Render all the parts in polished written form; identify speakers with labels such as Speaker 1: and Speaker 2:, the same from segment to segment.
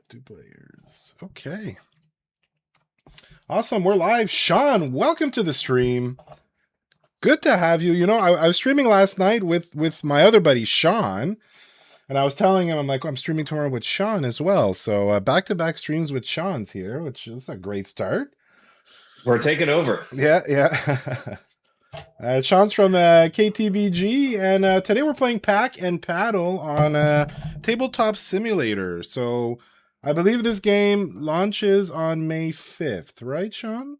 Speaker 1: Two players. Okay. Awesome. We're live. Sean, welcome to the stream. Good to have you. You know, I was streaming last night with my other buddy, Sean, and I was telling him, I'm like, I'm streaming tomorrow with Sean as well. So back-to-back streams with Sean's here, which is a great start.
Speaker 2: We're taking over.
Speaker 1: Yeah. Sean's from KTBG, and today we're playing Pack and Paddle on Tabletop Simulator. So I believe this game launches on May 5th, right, Sean?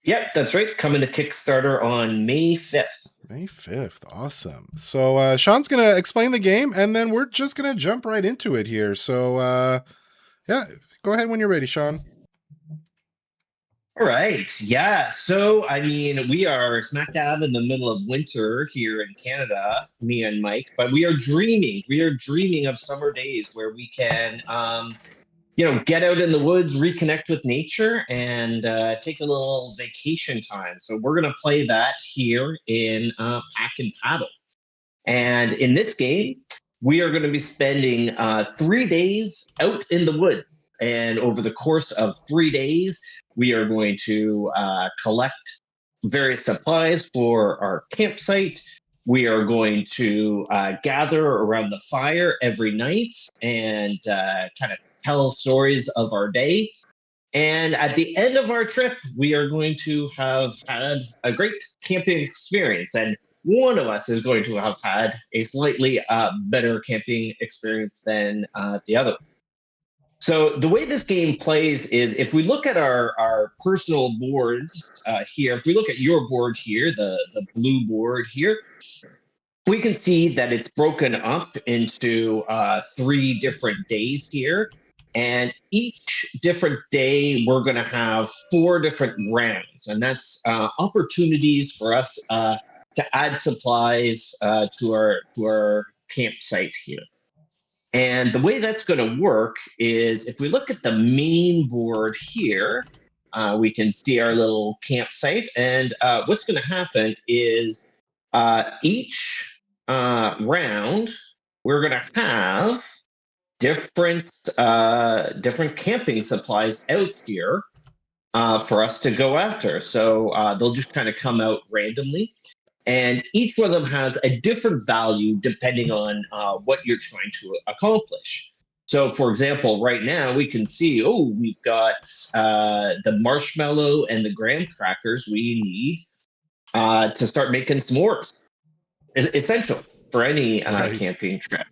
Speaker 2: Yep, that's right. Coming to Kickstarter on May 5th.
Speaker 1: May 5th. Awesome. So Sean's going to explain the game, and then we're just going to jump right into it here. So, yeah, go ahead when you're ready, Sean.
Speaker 2: All right. Yeah. So, I mean, we are smack dab in the middle of winter here in Canada, me and Mike, but we are dreaming. We are dreaming of summer days where we can, get out in the woods, reconnect with nature, and take a little vacation time. So we're going to play that here in Pack and Paddle. And in this game, we are going to be spending 3 days out in the woods. And over the course of 3 days, we are going to collect various supplies for our campsite. We are going to gather around the fire every night and kind of tell stories of our day. And at the end of our trip, we are going to have had a great camping experience. And one of us is going to have had a slightly better camping experience than the other. So the way this game plays is if we look at our personal boards here, if we look at your board here, the blue board here, we can see that it's broken up into 3 different days here. And each different day, we're going to have 4 different rounds. And that's opportunities for us to add supplies to our campsite here. And the way that's going to work is if we look at the main board here, we can see our little campsite. And what's going to happen is each round, we're going to have different camping supplies out here for us to go after. So they'll just kind of come out randomly. And each one of them has a different value depending on what you're trying to accomplish. So, for example, right now we can see, we've got the marshmallow and the graham crackers we need to start making s'mores. It's essential for any camping trip.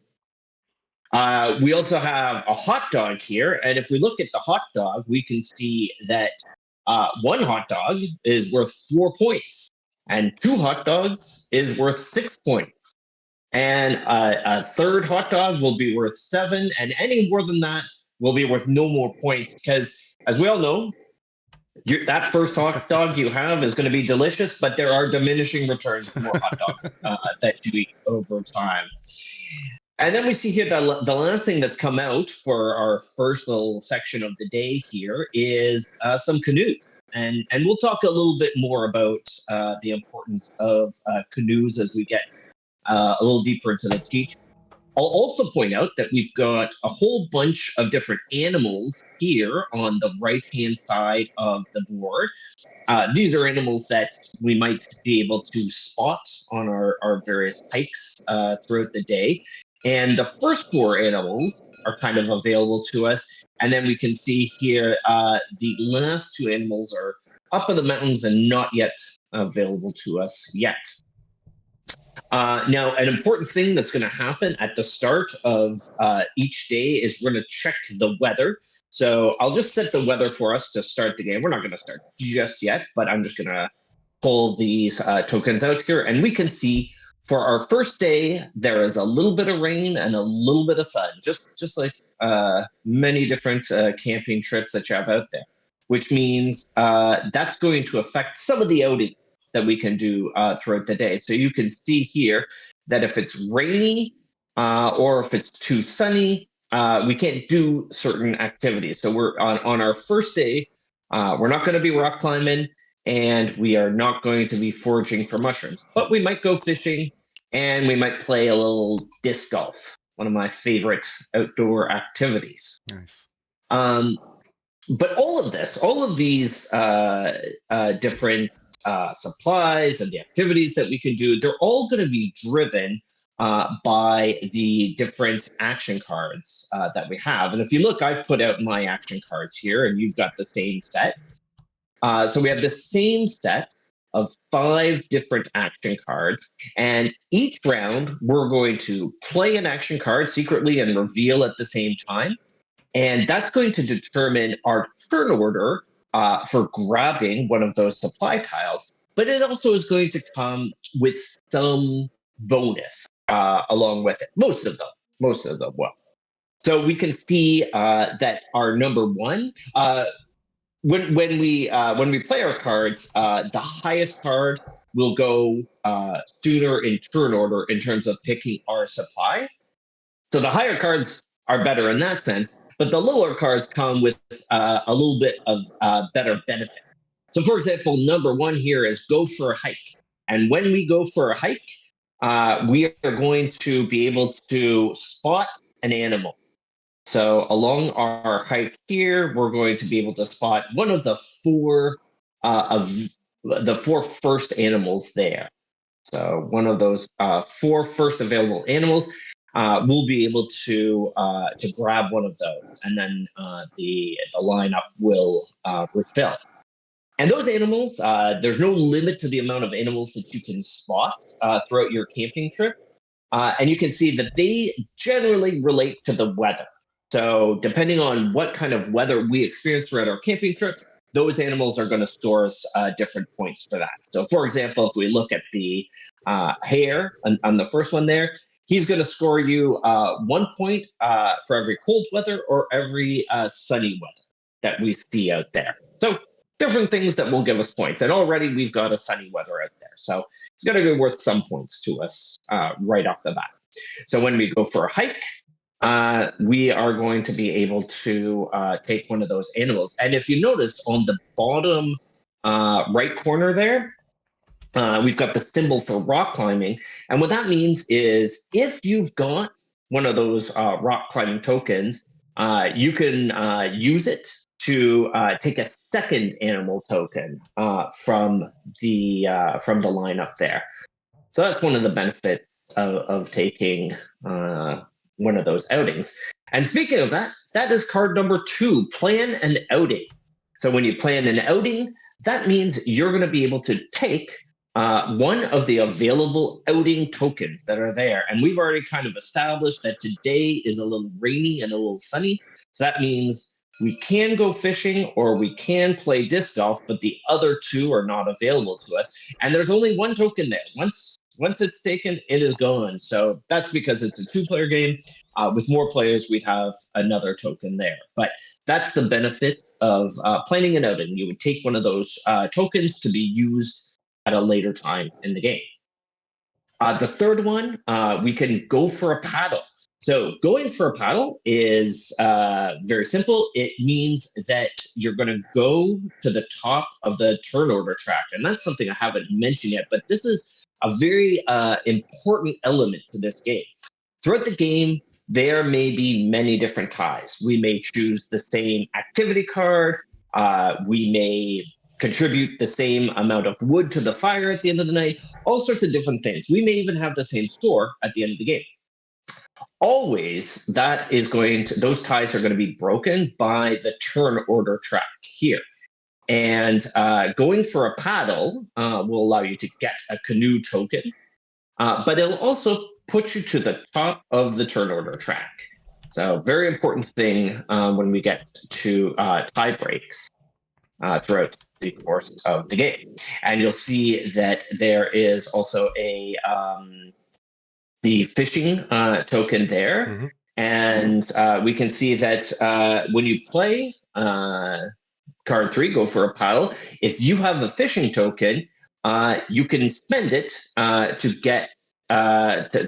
Speaker 2: We also have a hot dog here. And if we look at the hot dog, we can see that 1 hot dog is worth 4 points. And 2 hot dogs is worth 6 points. And a 3rd hot dog will be worth 7. And any more than that will be worth no more points. Because as we all know, that first hot dog you have is going to be delicious, but there are diminishing returns for more hot dogs that you eat over time. And then we see here the last thing that's come out for our first little section of the day here is some canoes. And we'll talk a little bit more about the importance of canoes as we get a little deeper into the teach. I'll also point out that we've got a whole bunch of different animals here on the right-hand side of the board. These are animals that we might be able to spot on our various hikes throughout the day. And the first 4 animals are kind of available to us. And then we can see here the last 2 animals are up in the mountains and not yet available to us yet. Now, an important thing that's going to happen at the start of each day is we're going to check the weather. So I'll just set the weather for us to start the game. We're not going to start just yet, but I'm just going to pull these tokens out here. And we can see for our first day, there is a little bit of rain and a little bit of sun, just like many different camping trips that you have out there, which means that's going to affect some of the outing that we can do throughout the day. So you can see here that if it's rainy or if it's too sunny, we can't do certain activities. So we're on our first day, we're not going to be rock climbing, and we are not going to be foraging for mushrooms, but we might go fishing and we might play a little disc golf one of my favorite outdoor activities.
Speaker 1: Nice.
Speaker 2: But all of these different supplies and the activities that we can do, they're all going to be driven by the different action cards that we have. And if you look, I've put out my action cards here, and you've got the same set. So we have the same set of 5 different action cards, and each round we're going to play an action card secretly and reveal at the same time. And that's going to determine our turn order for grabbing one of those supply tiles. But it also is going to come with some bonus along with it. Most of them will. So we can see that our number one, when we play our cards, the highest card will go sooner in turn order in terms of picking our supply. So the higher cards are better in that sense, but the lower cards come with a little bit of better benefit. So, for example, number 1 here is go for a hike. And when we go for a hike, we are going to be able to spot an animal. So along our hike here, we're going to be able to spot one of the 4 of the 4 first animals there. So one of those 4 first available animals, we'll be able to grab one of those, and then the lineup will refill. And those animals, there's no limit to the amount of animals that you can spot throughout your camping trip, and you can see that they generally relate to the weather. So depending on what kind of weather we experience throughout our camping trip, those animals are going to score us different points for that. So for example, if we look at the hare on the first one there, he's going to score you 1 point for every cold weather or every sunny weather that we see out there. So different things that will give us points. And already we've got a sunny weather out there. So it's going to be worth some points to us right off the bat. So when we go for a hike, we are going to be able to take one of those animals. And if you notice on the bottom right corner there, we've got the symbol for rock climbing. And what that means is if you've got one of those rock climbing tokens, you can use it to take a second animal token from the lineup there. So that's one of the benefits of taking one of those outings. And speaking of that, that is card number 2, plan an outing. So when you plan an outing, that means you're going to be able to take one of the available outing tokens that are there. And we've already kind of established that today is a little rainy and a little sunny. So that means we can go fishing or we can play disc golf, but the other 2 are not available to us. And there's only 1 token there. Once it's taken, it is gone. So that's because it's a 2-player game. With more players, we'd have another token there. But that's the benefit of planning an outing. You would take one of those tokens to be used at a later time in the game. The third one, we can go for a paddle. So going for a paddle is very simple. It means that you're going to go to the top of the turn order track. And that's something I haven't mentioned yet, but this is a very important element to this game. Throughout the game, there may be many different ties. We may choose the same activity card. We may contribute the same amount of wood to the fire at the end of the night, all sorts of different things. We may even have the same score at the end of the game. Always, those ties are going to be broken by the turn order track here. And going for a paddle will allow you to get a canoe token, but it'll also put you to the top of the turn order track. So very important thing when we get to tie breaks throughout the course of the game. And you'll see that there is also the fishing token there. Mm-hmm. And we can see that when you play card 3, go for a paddle, if you have a fishing token, you can spend it to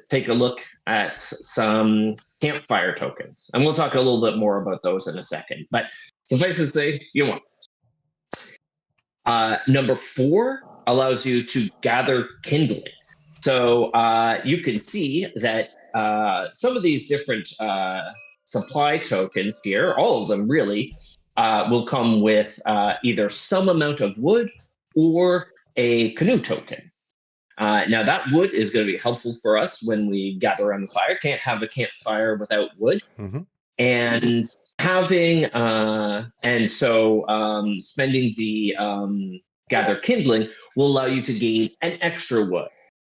Speaker 2: take a look at some campfire tokens. And we'll talk a little bit more about those in a second. But suffice to say, you want. Number 4 allows you to gather kindling. So you can see that some of these different supply tokens here, all of them really, will come with either some amount of wood or a canoe token. Now that wood is going to be helpful for us when we gather around the fire. Can't have a campfire without wood.
Speaker 1: Mm-hmm.
Speaker 2: And having spending the gather kindling will allow you to gain an extra wood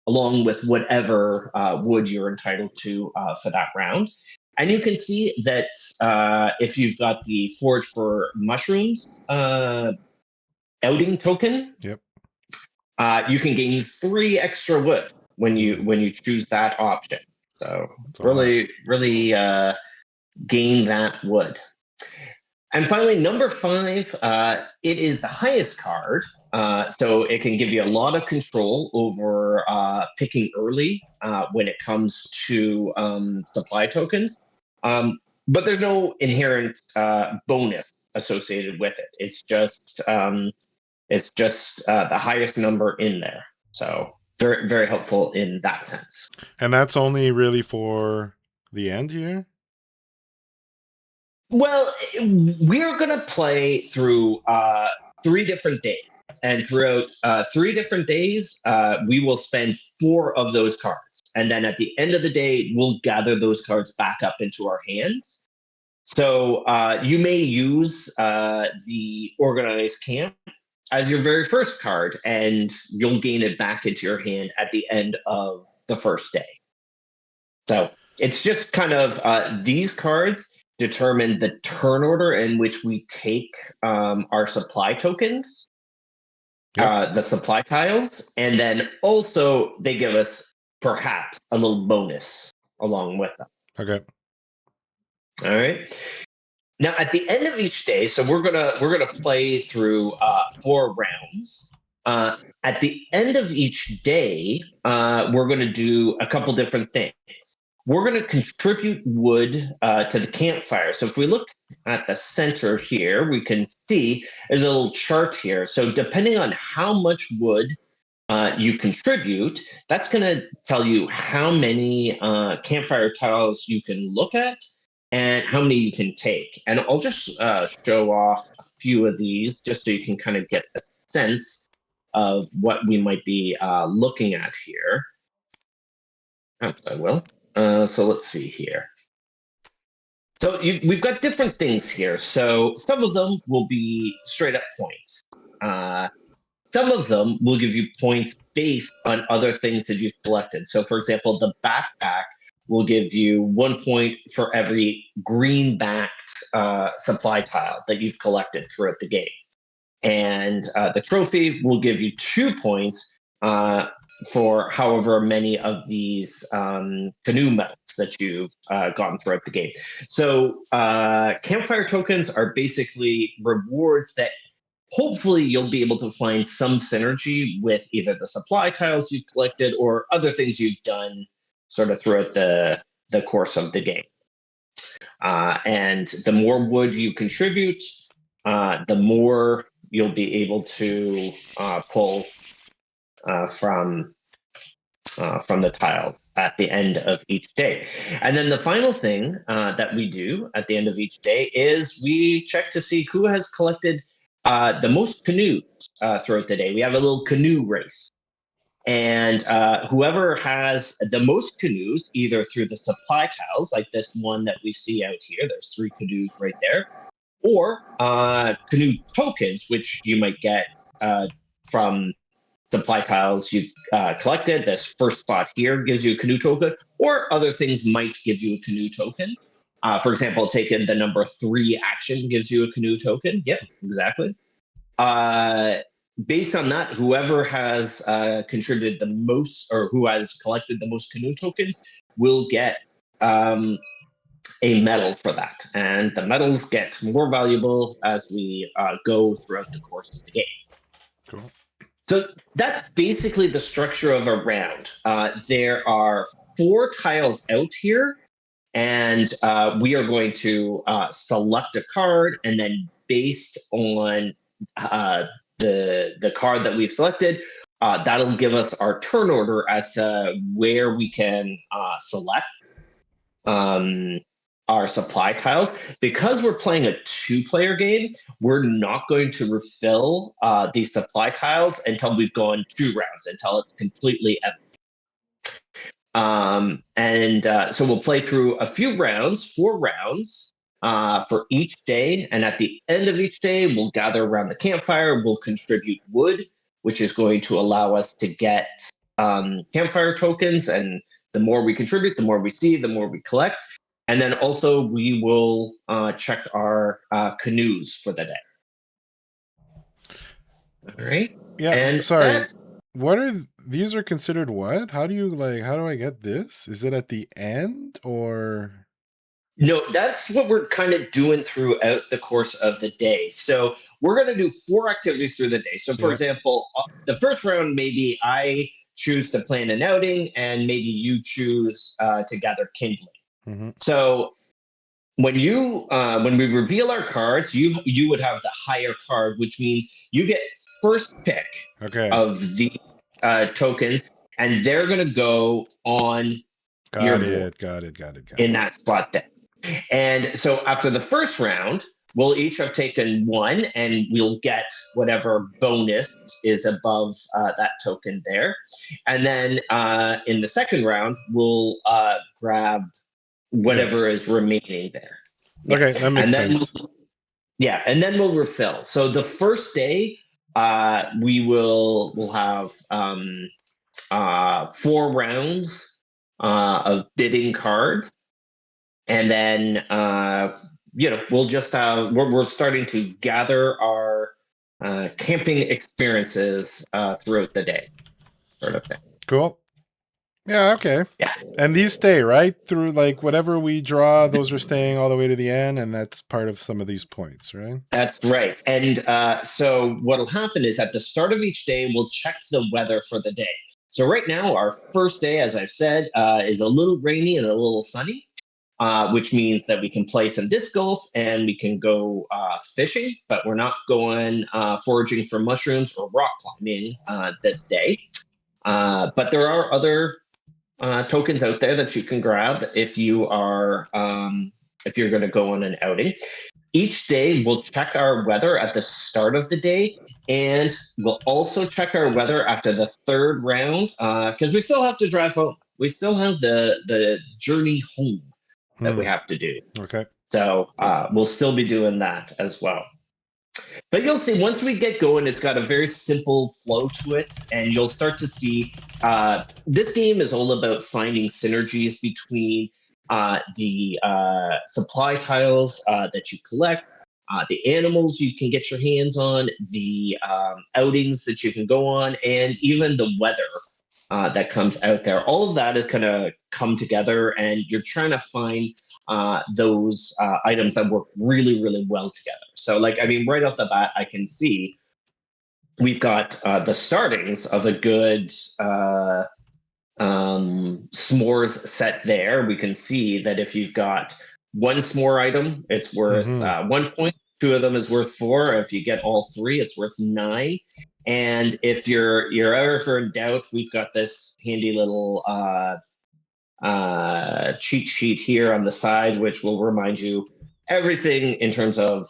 Speaker 2: along with whatever wood you're entitled to for that round. And you can see that if you've got the forage for mushrooms outing token,
Speaker 1: Yep.
Speaker 2: you can gain 3 extra wood when you choose that option. So really gain that wood. And finally, number 5, it is the highest card, so it can give you a lot of control over picking early when it comes to supply tokens. But there's no inherent bonus associated with it. It's just the highest number in there. So very, very helpful in that sense.
Speaker 1: And that's only really for the end here?
Speaker 2: Well, we're going to play through 3 different days. And throughout 3 different days, we will spend 4 of those cards. And then at the end of the day, we'll gather those cards back up into our hands. So you may use the organized camp as your very first card, and you'll gain it back into your hand at the end of the first day. So it's just kind of these cards determine the turn order in which we take our supply tokens, the supply tiles, and then also they give us perhaps a little bonus along with them.
Speaker 1: Okay.
Speaker 2: All right. Now at the end of each day, so we're gonna play through 4 rounds. At the end of each day, we're gonna do a couple different things. We're going to contribute wood to the campfire. So if we look at the center here, we can see there's a little chart here. So depending on how much wood you contribute, that's going to tell you how many campfire tiles you can look at and how many you can take. And I'll just show off a few of these just so you can kind of get a sense of what we might be looking at here. I will. So let's see here. So we've got different things here. So some of them will be straight up points. Some of them will give you points based on other things that you've collected. So for example, the backpack will give you 1 point for every green-backed supply tile that you've collected throughout the game. And the trophy will give you 2 points for however many of these canoe medals that you've gotten throughout the game. So campfire tokens are basically rewards that hopefully you'll be able to find some synergy with either the supply tiles you've collected or other things you've done sort of throughout the course of the game. And the more wood you contribute, the more you'll be able to pull from the tiles at the end of each day. And then the final thing that we do at the end of each day is we check to see who has collected the most canoes throughout the day. We have a little canoe race. And whoever has the most canoes, either through the supply tiles, like this one that we see out here, there's 3 canoes right there, or canoe tokens, which you might get from supply tiles you've collected. This first spot here gives you a canoe token, or other things might give you a canoe token. For example, taking the number 3 action gives you a canoe token. Yep, exactly. Based on that, whoever has contributed the most or who has collected the most canoe tokens will get a medal for that. And the medals get more valuable as we go throughout the course of the game.
Speaker 1: Cool.
Speaker 2: So that's basically the structure of a round. There are 4 tiles out here, and we are going to select a card, and then based on the card that we've selected, That'll give us our turn order as to where we can select um, our supply tiles. Because we're playing a 2-player game, we're not going to refill these supply tiles until we've gone 2 rounds, until it's completely empty. So we'll play through a few rounds, 4 rounds for each day. And at the end of each day, we'll gather around the campfire. We'll contribute wood, which is going to allow us to get campfire tokens. And the more we contribute, the more we see, the more we collect. And then also we will check our canoes for the day. All right.
Speaker 1: Yeah.
Speaker 2: And
Speaker 1: sorry. What are these are considered what? How do I get this? Is it at the end or?
Speaker 2: No, that's what we're kind of doing throughout the course of the day. So we're going to do 4 activities through the day. So for example, the first round, maybe I choose to plan an outing and maybe you choose to gather kindling.
Speaker 1: Mm-hmm.
Speaker 2: So when we reveal our cards, you would have the higher card, which means you get first pick of the tokens, and they're going to go on your board.
Speaker 1: Got it.
Speaker 2: In that spot there. And so after the first round, we'll each have taken 1, and we'll get whatever bonus is above that token there. And then in the second round, we'll grab whatever is remaining there.
Speaker 1: Okay, that makes sense.
Speaker 2: And then we'll refill. So the first day, we'll have 4 rounds of bidding cards. And then, we'll just we're starting to gather our camping experiences throughout the day, sort of thing.
Speaker 1: Cool. Yeah. Okay.
Speaker 2: Yeah.
Speaker 1: And these stay right through, like whatever we draw, those are staying all the way to the end, and that's part of some of these points, right?
Speaker 2: That's right. And so what'll happen is at the start of each day, we'll check the weather for the day. So right now, our first day, as I've said, is a little rainy and a little sunny. Which means that we can play some disc golf and we can go fishing, but we're not going foraging for mushrooms or rock climbing this day. But there are other tokens out there that you can grab if you are if you're going to go on an outing. Each day we'll check our weather at the start of the day, and we'll also check our weather after the 3rd round because we still have to drive home. We still have the journey home that we have to do.
Speaker 1: Okay.
Speaker 2: So we'll still be doing that as well. But you'll see once we get going, it's got a very simple flow to it, and you'll start to see this game is all about finding synergies between the supply tiles that you collect, the animals you can get your hands on, the outings that you can go on, and even the weather that comes out there. All of that is going to come together, and you're trying to find those items that work really, really well together. So, right off the bat, I can see we've got the startings of a good s'mores set there. We can see that if you've got 1 s'more item, it's worth 1 point. 2 of them is worth 4. If you get all 3, it's worth 9. And if you're ever in doubt, we've got this handy little cheat sheet here on the side, which will remind you everything in terms of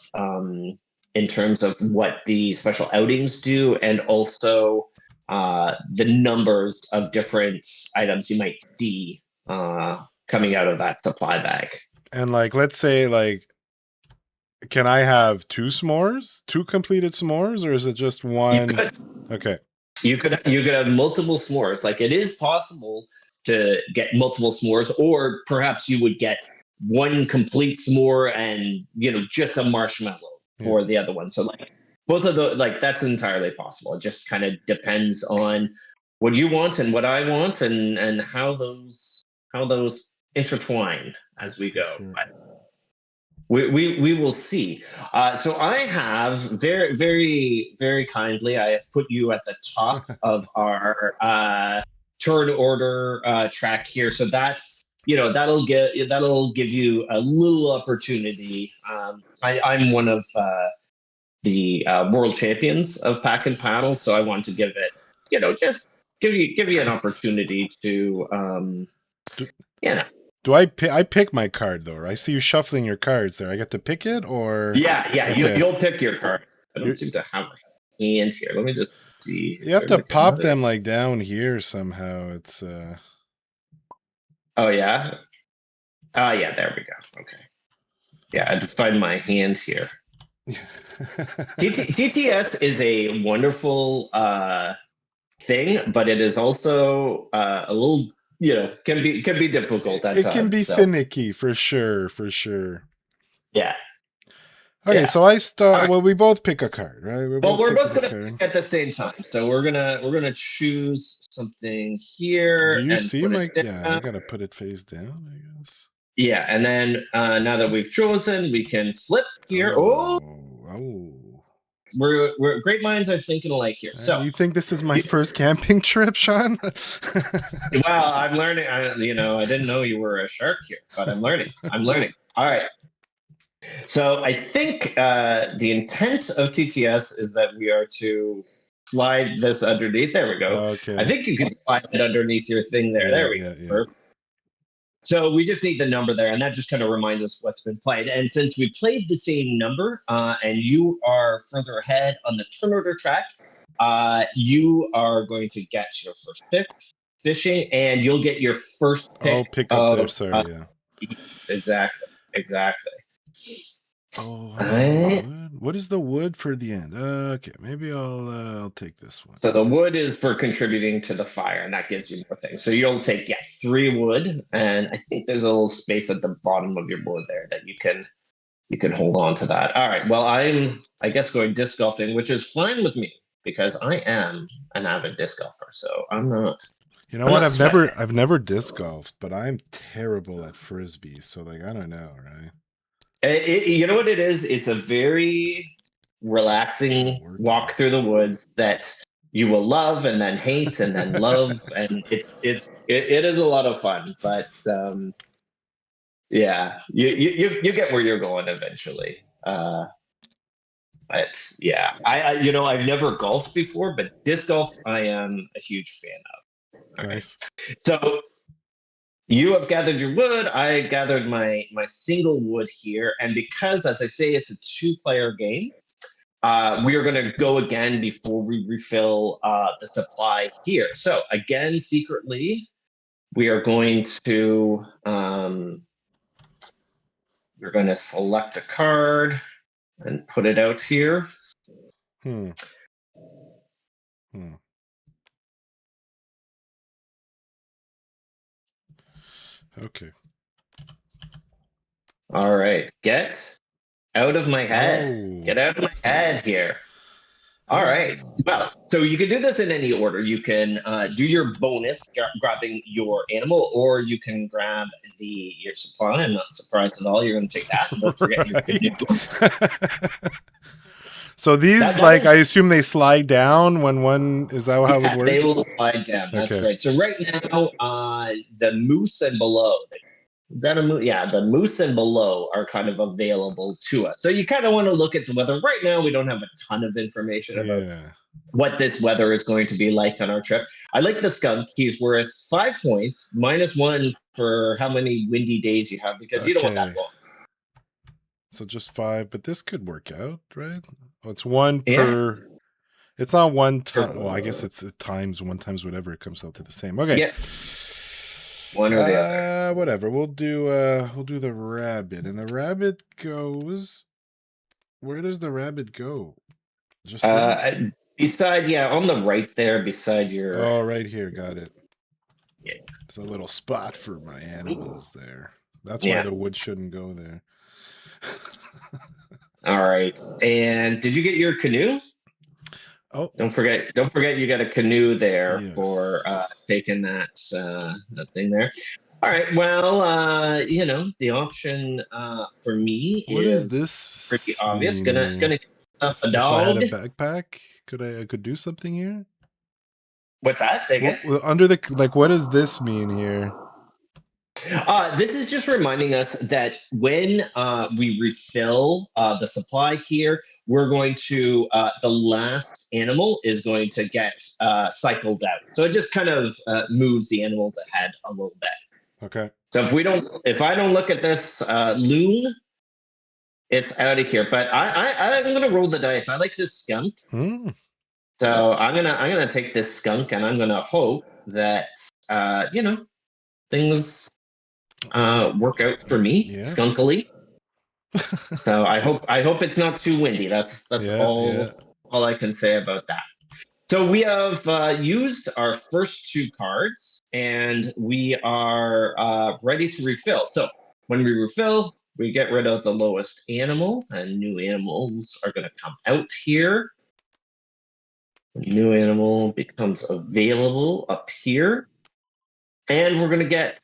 Speaker 2: what the special outings do, and also the numbers of different items you might see coming out of that supply bag.
Speaker 1: And let's say can I have 2 s'mores, 2 completed s'mores, or is it just 1?
Speaker 2: You could.
Speaker 1: Okay.
Speaker 2: You could have multiple s'mores. It is possible to get multiple s'mores, or perhaps you would get 1 complete s'more and just a marshmallow for the other one. So both of those, that's entirely possible. It just kind of depends on what you want and what I want, and how those intertwine as we go.
Speaker 1: Sure.
Speaker 2: But we will see. So I have very, very, very kindly, I have put you at the top of our turn order track here. So that that'll give you a little opportunity. I'm one of the world champions of Pack and Paddle, so I want to give it just give you an opportunity to,
Speaker 1: Do,
Speaker 2: you know.
Speaker 1: do I pick my card though? Right? I see you shuffling your cards there. I get to pick it, or
Speaker 2: Yeah,
Speaker 1: okay?
Speaker 2: you'll pick your card. I don't
Speaker 1: You're,
Speaker 2: seem to have a hand here. Let me just see.
Speaker 1: you
Speaker 2: Is
Speaker 1: have
Speaker 2: there
Speaker 1: to
Speaker 2: like
Speaker 1: pop
Speaker 2: another?
Speaker 1: them like down here somehow. It's
Speaker 2: Oh yeah. Yeah, there we go. Okay. Yeah, I had to find my hand here. TTS is a wonderful thing, but it is also a little, can be difficult at
Speaker 1: it can
Speaker 2: times.
Speaker 1: be
Speaker 2: So
Speaker 1: finicky for sure, for sure.
Speaker 2: yeah,
Speaker 1: Okay,
Speaker 2: yeah.
Speaker 1: so I
Speaker 2: All
Speaker 1: start.
Speaker 2: right.
Speaker 1: Well, we both pick a card, right? We're
Speaker 2: Well,
Speaker 1: both
Speaker 2: we're
Speaker 1: picking
Speaker 2: both
Speaker 1: a
Speaker 2: gonna pick
Speaker 1: card.
Speaker 2: at the same time. So we're gonna choose something
Speaker 1: Do
Speaker 2: here
Speaker 1: you
Speaker 2: and
Speaker 1: see
Speaker 2: put
Speaker 1: my?
Speaker 2: it
Speaker 1: Yeah, I
Speaker 2: down.
Speaker 1: gotta put it face down, I guess.
Speaker 2: Yeah, and then now that we've chosen, we can flip here. Oh,
Speaker 1: Oh.
Speaker 2: we're great minds are thinking alike here. So,
Speaker 1: You think this is my
Speaker 2: you-
Speaker 1: first camping trip, Sean?
Speaker 2: well, I'm learning. I didn't know you were a shark here, but I'm learning. I'm learning. All right. So I think the intent of TTS is that we are to slide this underneath. There we go. I
Speaker 1: Okay.
Speaker 2: think you can slide it underneath your thing there.
Speaker 1: Yeah,
Speaker 2: There we go.
Speaker 1: yeah.
Speaker 2: Perfect. So we just need the number there, and that just kind of reminds us what's been played. And since we played the same number, and you are further ahead on the turn order track, you are going to get your first pick fishing, and you'll get your first
Speaker 1: Oh,
Speaker 2: pick
Speaker 1: pick up there.
Speaker 2: of
Speaker 1: Sorry, yeah.
Speaker 2: exactly.
Speaker 1: Oh, how many
Speaker 2: Alright.
Speaker 1: wood? What is the wood for the end? Okay, maybe I'll take this one.
Speaker 2: So the wood is for contributing to the fire, and that gives you more things. So you'll take 3 wood, and I think there's a little space at the bottom of your board there that you can hold on to that. All right. Well, I guess going disc golfing, which is fine with me because I am an avid disc golfer. So I'm not.
Speaker 1: You know
Speaker 2: I'm
Speaker 1: what?
Speaker 2: not sweating.
Speaker 1: I've never disc golfed, but I'm terrible at frisbee. So like, I don't know, right?
Speaker 2: You know what it is? It's a very relaxing
Speaker 1: Work
Speaker 2: walk through the woods that you will love and then hate and then love, and it is a lot of fun. But yeah, you get where you're going eventually. But yeah, I've never golfed before, but disc golf I am a huge fan of. All right,
Speaker 1: Nice.
Speaker 2: so you have gathered your wood. I gathered my single wood here, and because, as I say, it's a two-player game, we are going to go again before we refill the supply here. So again, secretly, we are going to we're going to select a card and put it out here.
Speaker 1: Hmm. Okay.
Speaker 2: All right, get out of my head.
Speaker 1: Oh.
Speaker 2: Get out of my head here. All right. Well, so you can do this in any order. You can do your bonus, grabbing your animal, or you can grab your supply. I'm not surprised at all. You're going to take that. Don't forget your canoe.
Speaker 1: So these, I assume they slide down when one. Is that how it works?
Speaker 2: They will slide down. That's right. So right now, the moose and below. Is that a moose? Yeah, the moose and below are kind of available to us. So you kind of want to look at the weather. Right now, we don't have a ton of information about what this weather is going to be like on our trip. I like the skunk. He's worth 5 points, -1 for how many windy days you have, because you don't want that long.
Speaker 1: So just 5, but this could work out, right? Oh, it's 1 per. It's not 1 time. Well, I guess it's times 1 times whatever. It comes out to the same. Okay.
Speaker 2: Yeah. One or the other.
Speaker 1: Whatever. We'll do the rabbit, and the rabbit goes. Where does the rabbit go? Just
Speaker 2: beside, on the right there, beside your.
Speaker 1: Oh, right here. Got it.
Speaker 2: Yeah.
Speaker 1: There's a little spot for my animals there. That's why the wood shouldn't go there.
Speaker 2: All right. And did you get your canoe?
Speaker 1: Oh,
Speaker 2: don't forget you got a canoe there for taking that thing there. All right. Well, the option for me
Speaker 1: is this
Speaker 2: pretty obvious. Gonna get a dog.
Speaker 1: If I had a backpack, I could do something here?
Speaker 2: What's that? Say again?
Speaker 1: Well, under the what does this mean here?
Speaker 2: This is just reminding us that when we refill the supply here, we're going to, the last animal is going to get cycled out. So it just kind of moves the animals ahead a little bit.
Speaker 1: Okay.
Speaker 2: So if I don't look at this loon, it's out of here. But I'm gonna roll the dice. I like this skunk. So I'm gonna take this skunk and I'm gonna hope that things work out for me skunkily. So I hope it's not too windy. That's all I can say about that. So we have used our first 2 cards and we are ready to refill. So when we refill, we get rid of the lowest animal and new animals are going to come out here. A new animal becomes available up here. And we're going to get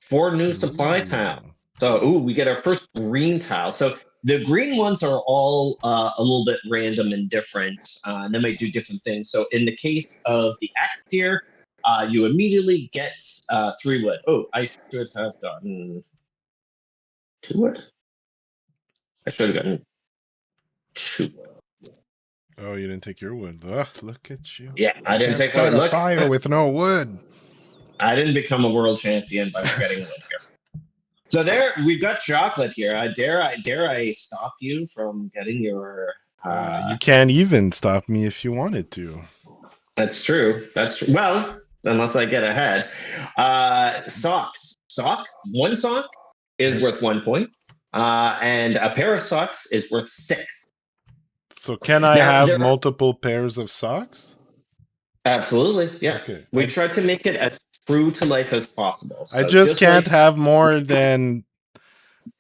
Speaker 2: 4 new supply tiles. So, we get our first green tile. So the green ones are all a little bit random and different, and they might do different things. So in the case of the axe here, you immediately get 3 wood. Oh, I should have gotten 2 wood. I should have gotten 2 wood.
Speaker 1: Oh, you didn't take your wood. Ugh, look at you.
Speaker 2: Yeah, I didn't take
Speaker 1: start
Speaker 2: wood.
Speaker 1: a fire with no wood.
Speaker 2: I didn't become a world champion by forgetting wood here. So there, we've got chocolate here. Dare I stop you from getting your?
Speaker 1: You can't even stop me if you wanted to.
Speaker 2: That's true. That's true. Well, unless I get ahead. Socks. 1 sock is worth 1 point, and a pair of socks is worth 6.
Speaker 1: So can I have multiple pairs of socks?
Speaker 2: Absolutely. Yeah.
Speaker 1: Okay.
Speaker 2: We try to make it as true to life as possible. So
Speaker 1: I just can't have more than.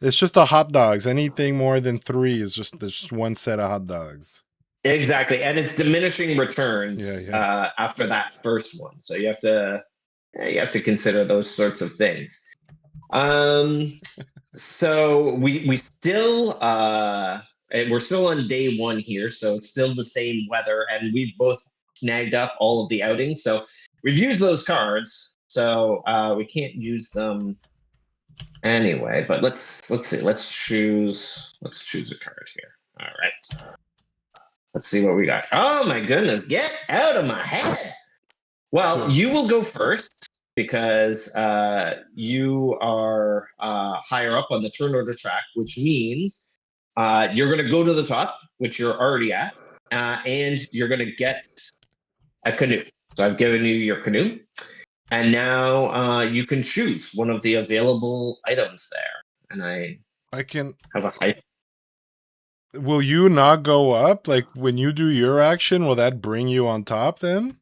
Speaker 1: It's just a hot dogs. Anything more than 3 is just 1 set of hot dogs.
Speaker 2: Exactly, and it's diminishing returns after that first one. So you have to consider those sorts of things. So we still we're still on day 1 here, so it's still the same weather, and we've both snagged up all of the outings. So we've used those cards, so we can't use them anyway. But let's see. Let's choose a card here. All right. Let's see what we got. Oh my goodness! Get out of my head. Well, you will go first because you are higher up on the turn order track, which means you're going to go to the top, which you're already at, and you're going to get a canoe. So I've given you your canoe, and now you can choose one of the available items there. And I
Speaker 1: can
Speaker 2: have a high.
Speaker 1: Will you not go up? Like when you do your action, will that bring you on top then?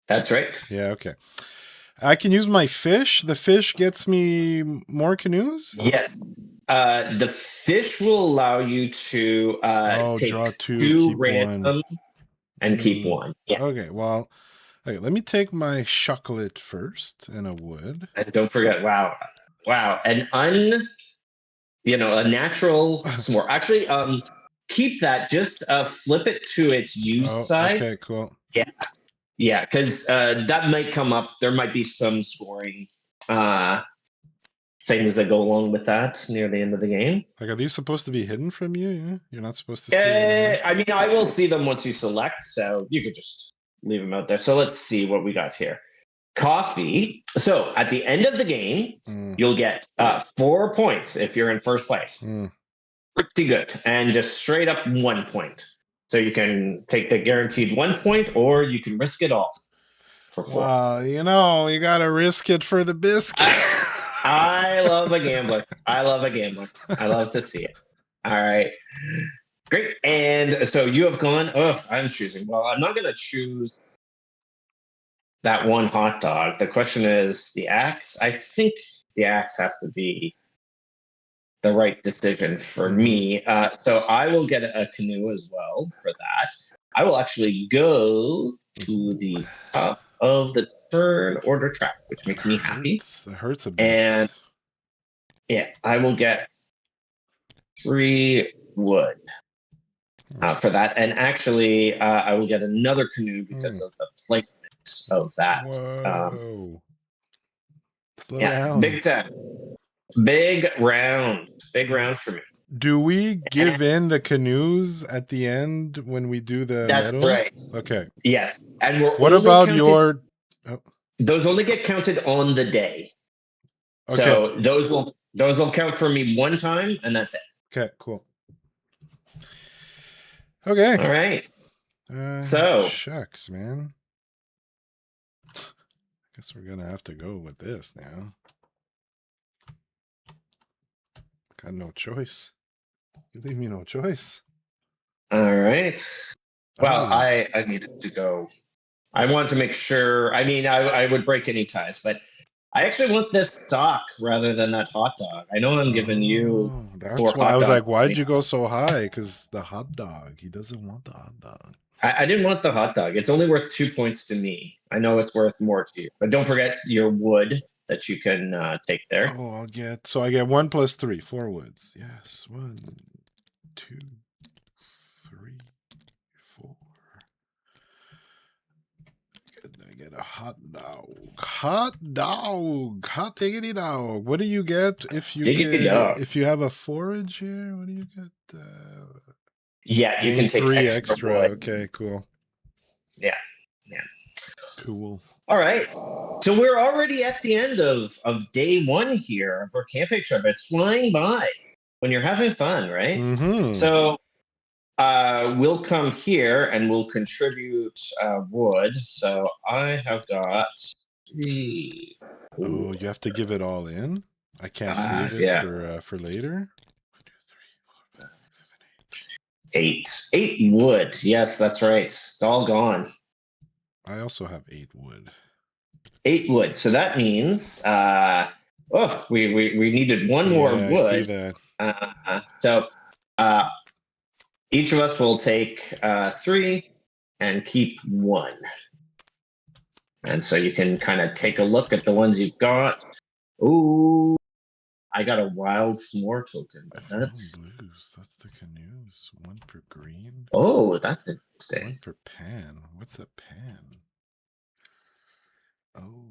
Speaker 2: That's right.
Speaker 1: Yeah, okay. I can use my fish. The fish gets me more canoes?
Speaker 2: Yes. The fish will allow you to take
Speaker 1: draw 2 keep
Speaker 2: random
Speaker 1: 1.
Speaker 2: and keep 1. Yeah.
Speaker 1: Okay, well, okay, let me take my chocolate first and a wood.
Speaker 2: And don't forget, wow, a natural s'more. Actually, keep that. Just flip it to its used side.
Speaker 1: Okay, cool.
Speaker 2: Yeah, because that might come up. There might be some scoring things that go along with that near the end of the game.
Speaker 1: Like, are these supposed to be hidden from you? Yeah, you're not supposed to see them.
Speaker 2: I mean, I will see them once you select, so you could just leave them out there. So let's see what we got here. Coffee. So at the end of the game, you'll get 4 points if you're in first place. Pretty good. And just straight up 1 point. So you can take the guaranteed 1 point, or you can risk it all for 4.
Speaker 1: Well, you got to risk it for the biscuit.
Speaker 2: I love a gambler. I love to see it. All right. Great. And so you have gone. Oh, I'm choosing. Well, I'm not going to choose that 1 hot dog. The question is the axe. I think the axe has to be the right decision for me. So I will get a canoe as well for that. I will actually go to the top of the turn order track, which makes me happy.
Speaker 1: It hurts a bit.
Speaker 2: And yeah, I will get 3 wood for that. And actually, I will get another canoe because of the placement of that.
Speaker 1: Whoa. Slow
Speaker 2: Yeah,
Speaker 1: down.
Speaker 2: big time. Big round. Big round for me.
Speaker 1: Do we give in the canoes at the end when we do the
Speaker 2: That's
Speaker 1: medal?
Speaker 2: right.
Speaker 1: Okay.
Speaker 2: Yes. And we're
Speaker 1: What
Speaker 2: only
Speaker 1: about
Speaker 2: counted,
Speaker 1: your... Oh,
Speaker 2: those only get counted on the day.
Speaker 1: okay.
Speaker 2: So those will count for me one time, and that's it.
Speaker 1: Okay, cool. Okay.
Speaker 2: All right. So
Speaker 1: Shucks, man. Guess we're gonna have to go with this now. Got no choice. You leave me no choice.
Speaker 2: all right. Well,
Speaker 1: Oh,
Speaker 2: I needed to go. I want to make sure. I mean, I would break any ties, but I actually want this stock rather than that hot dog. I know I'm giving you
Speaker 1: that's
Speaker 2: 4
Speaker 1: why I
Speaker 2: hot
Speaker 1: was
Speaker 2: dog
Speaker 1: like, why'd
Speaker 2: points.
Speaker 1: you go so high? Because the hot dog. He doesn't want the hot dog.
Speaker 2: I didn't want the hot dog. It's only worth 2 points to me. I know it's worth more to you, but don't forget your wood that you can take there.
Speaker 1: Oh, I get 1 + 3, 4 woods. Yes, 1, 2, 3, 4. I get a hot dog. Hot dog. Hot diggity dog. What do you get if you
Speaker 2: Diggity dog.
Speaker 1: if you have a forage here? What do you get?
Speaker 2: Yeah, you
Speaker 1: Gain
Speaker 2: can take
Speaker 1: 3
Speaker 2: extra wood.
Speaker 1: Okay, cool.
Speaker 2: Yeah.
Speaker 1: Cool.
Speaker 2: All right. So we're already at the end of day 1 here of our camping trip. It's flying by when you're having fun, right?
Speaker 1: Mm-hmm.
Speaker 2: So we'll come here and we'll contribute wood. So I have got 3.
Speaker 1: Oh, you have to give it all in? I can't save it for later?
Speaker 2: 8. 8 wood. Yes, that's right. It's all gone.
Speaker 1: I also have 8 wood.
Speaker 2: 8 wood. So that means we needed 1 more wood.
Speaker 1: I see that.
Speaker 2: So each of us will take 3 and keep 1. And so you can kind of take a look at the ones you've got. Ooh, I got a wild s'more token, but that's
Speaker 1: blues. That's the canoes. 1 per green.
Speaker 2: Oh, that's interesting.
Speaker 1: 1 per pan. What's a pan? Oh.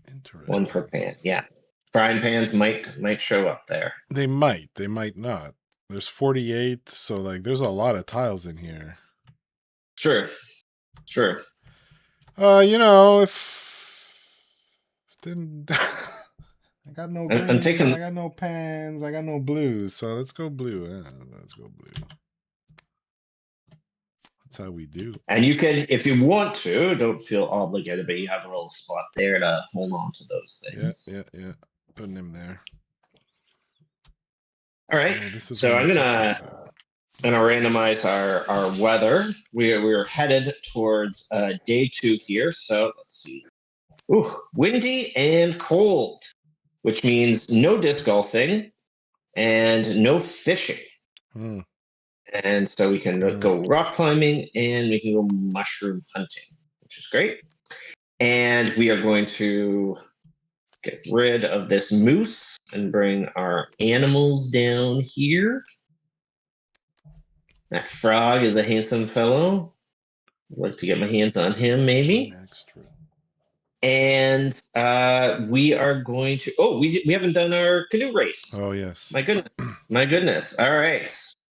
Speaker 1: Interesting.
Speaker 2: 1 per pan. Yeah. Frying pans might show up there.
Speaker 1: They might not. There's 48, so like there's a lot of tiles in here.
Speaker 2: Sure.
Speaker 1: If didn't I got no greens,
Speaker 2: I'm taking
Speaker 1: I got no pans, I got no blues, so let's go blue. Let's go blue. That's how we do.
Speaker 2: And you can, if you want to, don't feel obligated, but you have a little spot there to hold on to those things.
Speaker 1: Yeah. Putting him there.
Speaker 2: All right. So I'm gonna randomize our weather. We're headed towards day 2 here. So let's see. Ooh, windy and cold, which means no disc golfing and no fishing. And so we can go rock climbing and we can go mushroom hunting, which is great. And we are going to get rid of this moose and bring our animals down here. That frog is a handsome fellow. I'd like to get my hands on him, maybe.
Speaker 1: Extra.
Speaker 2: And we are going to. Oh, we haven't done our canoe race.
Speaker 1: Oh yes.
Speaker 2: My goodness. All right.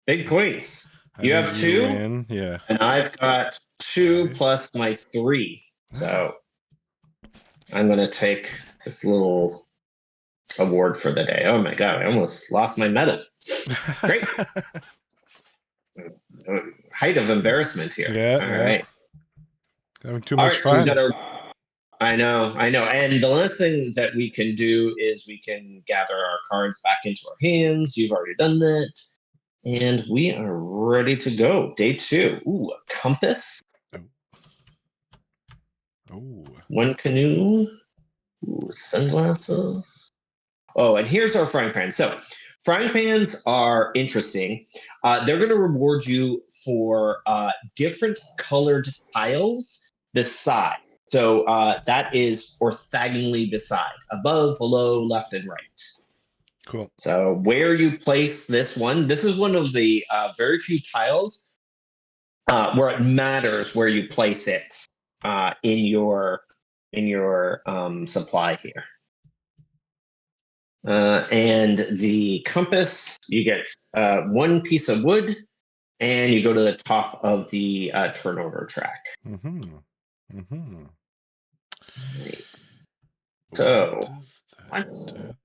Speaker 2: Big points. You have 2.
Speaker 1: Yeah.
Speaker 2: And I've got 2 plus my 3. So I'm going to take this little award for the day. Oh my God, I almost lost my medal. Great. Height of embarrassment here.
Speaker 1: Yeah.
Speaker 2: All right.
Speaker 1: Having too much fun.
Speaker 2: So I know. And the last thing that we can do is we can gather our cards back into our hands. You've already done that. And we are ready to go. Day 2. Ooh, a compass.
Speaker 1: Oh.
Speaker 2: 1 canoe. Ooh, sunglasses. Oh, and here's our frying pan. So frying pans are interesting. They're going to reward you for different colored tiles beside. So that is orthogonally beside, above, below, left, and right.
Speaker 1: Cool.
Speaker 2: So where you place this is one of the very few tiles where it matters where you place it. in your supply here. And the compass, you get 1 piece of wood, and you go to the top of the turnover track.
Speaker 1: Mm-hmm. Mm-hmm.
Speaker 2: Right. So,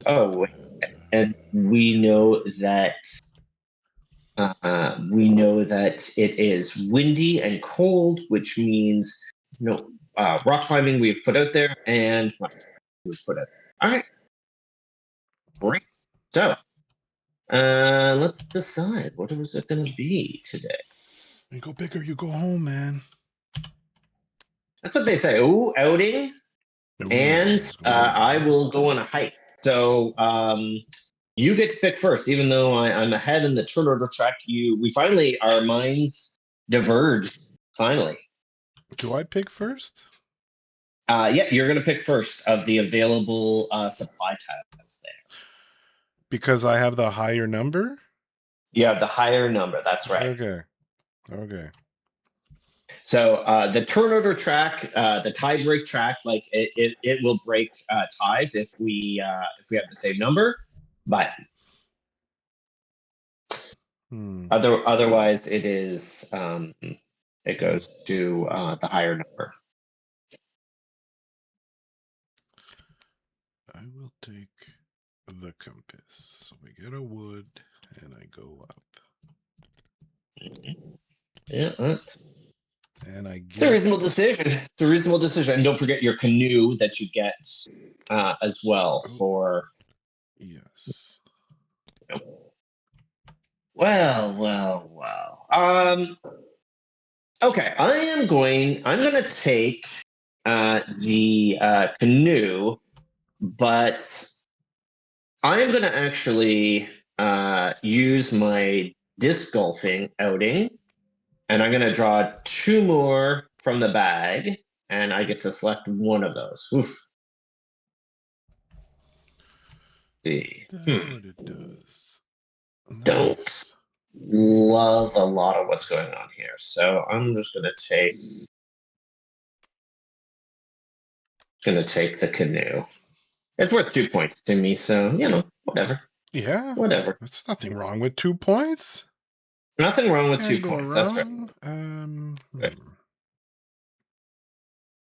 Speaker 2: wait. And we know that it is windy and cold, which means no rock climbing we've put out there, and we've put out. All right, great. So, let's decide what is it going to be today.
Speaker 1: You go big or you go home, man.
Speaker 2: That's what they say. Ooh, outing. And I will go on a hike. So you get to pick first, even though I'm ahead in the turnover track. We finally, our minds diverged. Finally.
Speaker 1: Do I pick first?
Speaker 2: Yeah, you're going to pick first of the available supply tiles there.
Speaker 1: Because I have the higher number?
Speaker 2: You have the higher number. That's right.
Speaker 1: Okay. Okay.
Speaker 2: So the turnover track, the tie break track, like it will break ties if we have the same number, but otherwise it is it goes to the higher number.
Speaker 1: I will take the compass. So we get a wood, and I go up.
Speaker 2: Yeah,
Speaker 1: and I get.
Speaker 2: It's a reasonable decision. It's a reasonable decision, and don't forget your canoe that you get as well for.
Speaker 1: Yes.
Speaker 2: Well. Okay, I'm gonna take the canoe, but I am gonna actually use my disc golfing outing, and I'm gonna draw 2 more from the bag, and I get to select one of those. Oof. See.
Speaker 1: What it does. Nice.
Speaker 2: Don't love a lot of what's going on here, so I'm just gonna take the canoe. It's worth 2 points to me, so whatever.
Speaker 1: Yeah,
Speaker 2: whatever.
Speaker 1: There's nothing wrong with 2 points.
Speaker 2: Nothing wrong with
Speaker 1: Can't
Speaker 2: 2
Speaker 1: go
Speaker 2: points.
Speaker 1: wrong.
Speaker 2: That's right.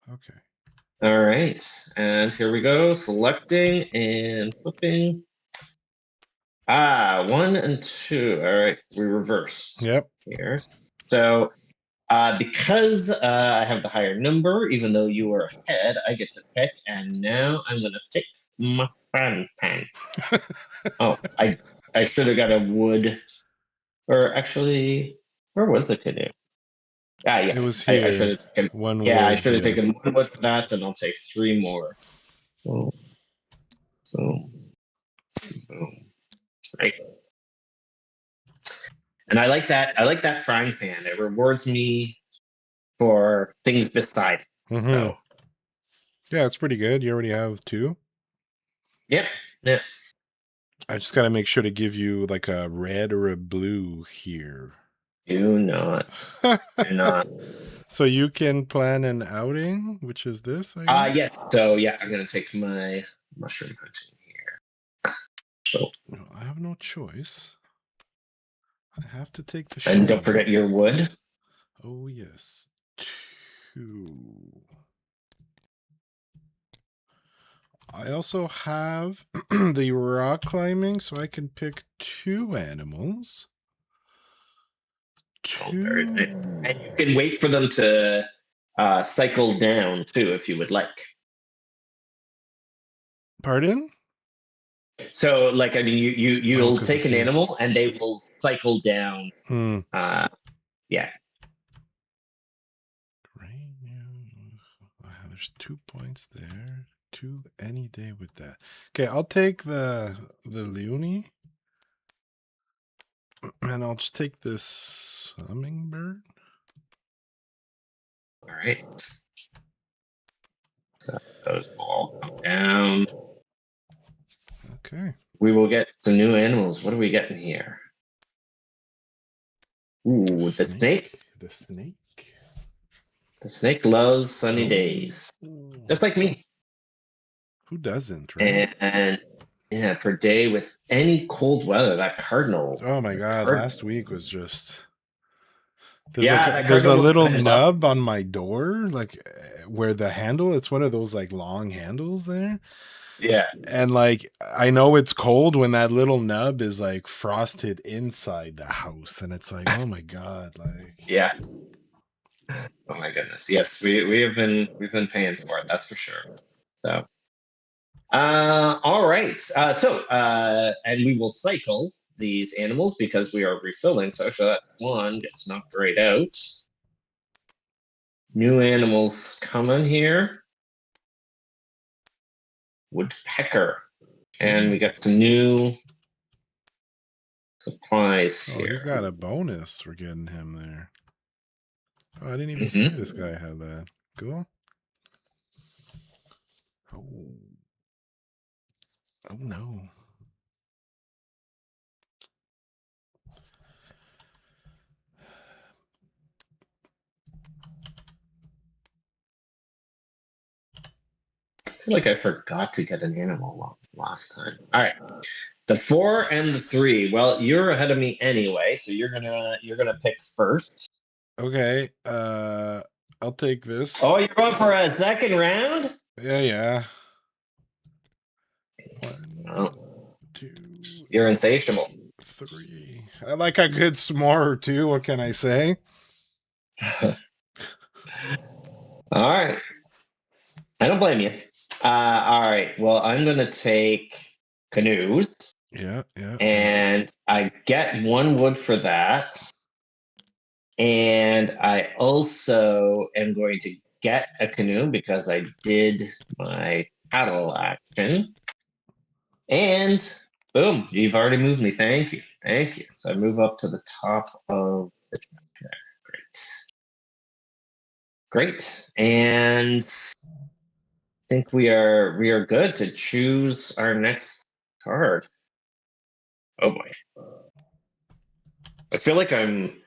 Speaker 1: Okay.
Speaker 2: All right, and here we go. Selecting and flipping. 1 and 2. All right, we reversed.
Speaker 1: Yep.
Speaker 2: Here. So because I have the higher number, even though you are ahead, I get to pick, and now I'm gonna take my frying pan. Oh, I should have got a wood, or actually, where was the canoe? Yeah,
Speaker 1: It was here.
Speaker 2: I should have taken
Speaker 1: one.
Speaker 2: Yeah,
Speaker 1: wood,
Speaker 2: I should have taken 1 wood for that, and I'll take 3 more. So, right. And I like that. I like that frying pan. It rewards me for things beside.
Speaker 1: Mm-hmm. So. Yeah, it's pretty good. You already have 2.
Speaker 2: Yep.
Speaker 1: I just got to make sure to give you like a red or a blue here.
Speaker 2: Do not. Do not.
Speaker 1: So you can plan an outing, which is this, I guess?
Speaker 2: Yes. So, yeah, I'm going to take my mushroom hunting here. So.
Speaker 1: No, I have no choice. I have to take the
Speaker 2: And don't forget your wood.
Speaker 1: Oh, yes. 2. I also have the rock climbing, so I can pick 2 animals. 2.
Speaker 2: Oh, very nice. And you can wait for them to cycle down too, if you would like.
Speaker 1: Pardon?
Speaker 2: So, like, I mean, you'll take an animal, and they will cycle down. Yeah.
Speaker 1: Great. Wow, there's 2 points there. 2 any day with that. Okay, I'll take the loony. And I'll just take this hummingbird.
Speaker 2: All right. So those will all come down.
Speaker 1: Okay.
Speaker 2: We will get some new animals. What are we getting here? Ooh, the snake.
Speaker 1: The snake.
Speaker 2: The snake loves sunny days, just like me.
Speaker 1: Who doesn't, right?
Speaker 2: And yeah, per day with any cold weather, that cardinal.
Speaker 1: Oh my god,
Speaker 2: Cardinal.
Speaker 1: last week was just
Speaker 2: Yeah, that
Speaker 1: there's a
Speaker 2: cardinal
Speaker 1: little
Speaker 2: went up.
Speaker 1: nub on my door, like where the handle, it's one of those like long handles there.
Speaker 2: Yeah.
Speaker 1: And like I know it's cold when that little nub is like frosted inside the house, and it's like, oh my god, like
Speaker 2: Yeah. Oh my goodness. Yes, we've been paying for it, that's for sure. So all right. And we will cycle these animals because we are refilling. So that's one gets knocked right out. New animals coming here. Woodpecker. And we got some new supplies here.
Speaker 1: he's got a bonus. We're getting him there. Oh, I didn't even see this guy had that. Cool. Oh. Oh no.
Speaker 2: I feel like I forgot to get an animal last time. All right. The 4 and the 3. Well, you're ahead of me anyway, so you're gonna pick first.
Speaker 1: Okay. I'll take this.
Speaker 2: Oh, you're going for a second round?
Speaker 1: Yeah.
Speaker 2: Oh.
Speaker 1: 2,
Speaker 2: You're insatiable.
Speaker 1: 3. I like a good s'more too. What can I say?
Speaker 2: All right. I don't blame you. All right. Well, I'm gonna take canoes.
Speaker 1: Yeah.
Speaker 2: And I get 1 wood for that. And I also am going to get a canoe because I did my paddle action. And boom, you've already moved me. Thank you. So I move up to the top of the track. Great. And I think we are good to choose our next card. Oh boy. I feel like I'm.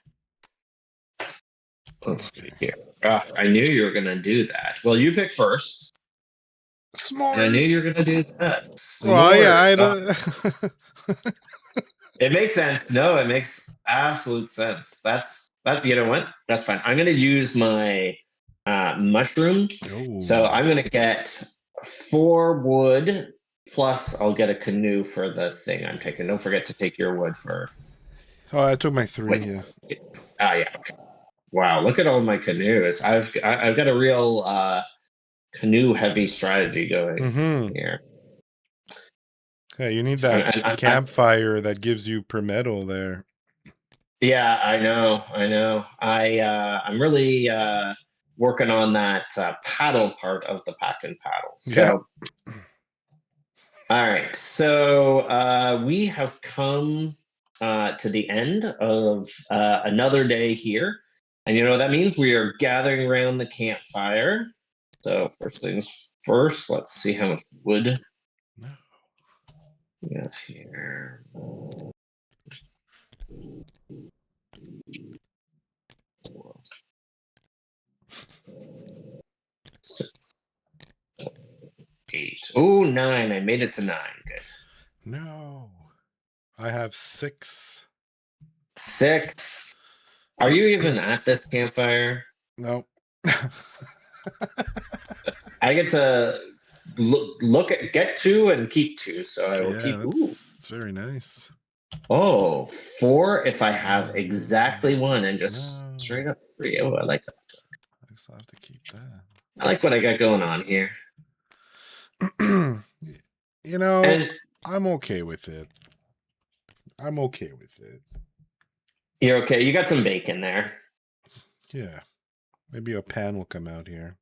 Speaker 2: Let's see here. I knew you were gonna do that. Well, you pick first.
Speaker 1: S'mores.
Speaker 2: And I knew you were gonna do that. S'mores.
Speaker 1: Well, yeah, I don't.
Speaker 2: It makes sense. No, it makes absolute sense. That. You know what? That's fine. I'm gonna use my mushroom.
Speaker 1: Ooh.
Speaker 2: So I'm gonna get 4 wood plus I'll get a canoe for the thing I'm taking. Don't forget to take your wood for.
Speaker 1: Oh, I took my 3.
Speaker 2: Wait.
Speaker 1: Yeah.
Speaker 2: Yeah. Okay. Wow, look at all my canoes. I've got a real canoe heavy strategy going here.
Speaker 1: Yeah, you need that campfire that gives you per medal there.
Speaker 2: Yeah, I know. I'm really working on that paddle part of the pack and paddle. So, all right. So we have come to the end of another day here. And you know what that means? We are gathering around the campfire. So first things first, let's see how much wood we got here. 6, 8. Oh, 9. I made it to 9. Good.
Speaker 1: No. I have 6.
Speaker 2: 6. Are you even at this campfire?
Speaker 1: No.
Speaker 2: I get to get 2 and keep 2, so I will keep.
Speaker 1: It's very nice.
Speaker 2: Oh, 4 if I have exactly 1 and just straight up 3. Oh, I like that.
Speaker 1: I just have to keep that.
Speaker 2: I like what I got going on here.
Speaker 1: You know, I'm okay with it.
Speaker 2: You're okay. You got some bacon there.
Speaker 1: Yeah. Maybe a pan will come out here.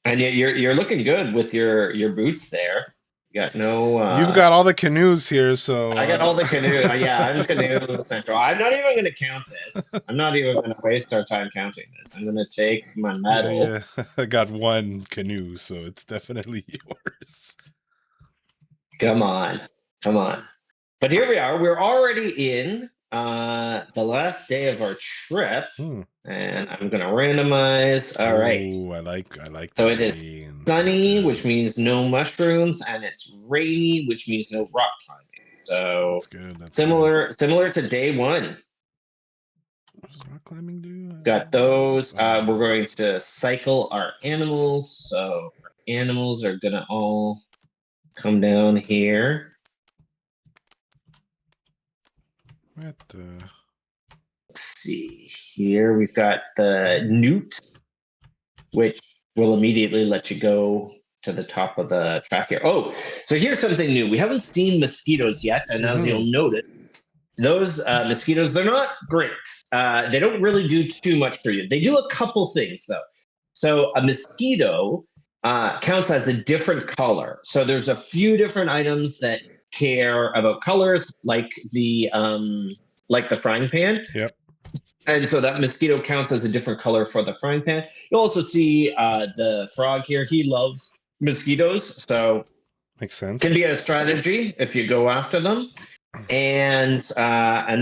Speaker 2: And you're looking good with your boots there. You got no.
Speaker 1: You've got all the canoes here, so
Speaker 2: I got all the canoe. Yeah, I'm canoe central. I'm not even going to count this. I'm not even going to waste our time counting this. I'm going to take my medal.
Speaker 1: Yeah. I got 1 canoe, so it's definitely yours.
Speaker 2: Come on. But here we are. We're already in the last day of our trip,
Speaker 1: Hmm.
Speaker 2: and I'm gonna randomize. All right.
Speaker 1: Ooh, I like
Speaker 2: So
Speaker 1: the
Speaker 2: it is
Speaker 1: rain. That's
Speaker 2: sunny,
Speaker 1: good.
Speaker 2: which means no mushrooms, and it's rainy, which means no rock climbing. So
Speaker 1: That's good. That's good.
Speaker 2: similar to day one.
Speaker 1: What does rock climbing do?
Speaker 2: Got those.
Speaker 1: Oh,
Speaker 2: We're going to cycle our animals. So our animals are gonna all come down here.
Speaker 1: what the?
Speaker 2: Let's see here. We've got the newt, which will immediately let you go to the top of the track here. Oh, so here's something new. We haven't seen mosquitoes yet, and as you'll notice, those mosquitoes, they're not great. They don't really do too much for you. They do a couple things, though. So a mosquito counts as a different color. So there's a few different items that care about colors, like the frying pan.
Speaker 1: Yep.
Speaker 2: And so that mosquito counts as a different color for the frying pan. You'll also see the frog here. He loves mosquitoes, so
Speaker 1: Makes sense.
Speaker 2: can be a strategy if you go after them. And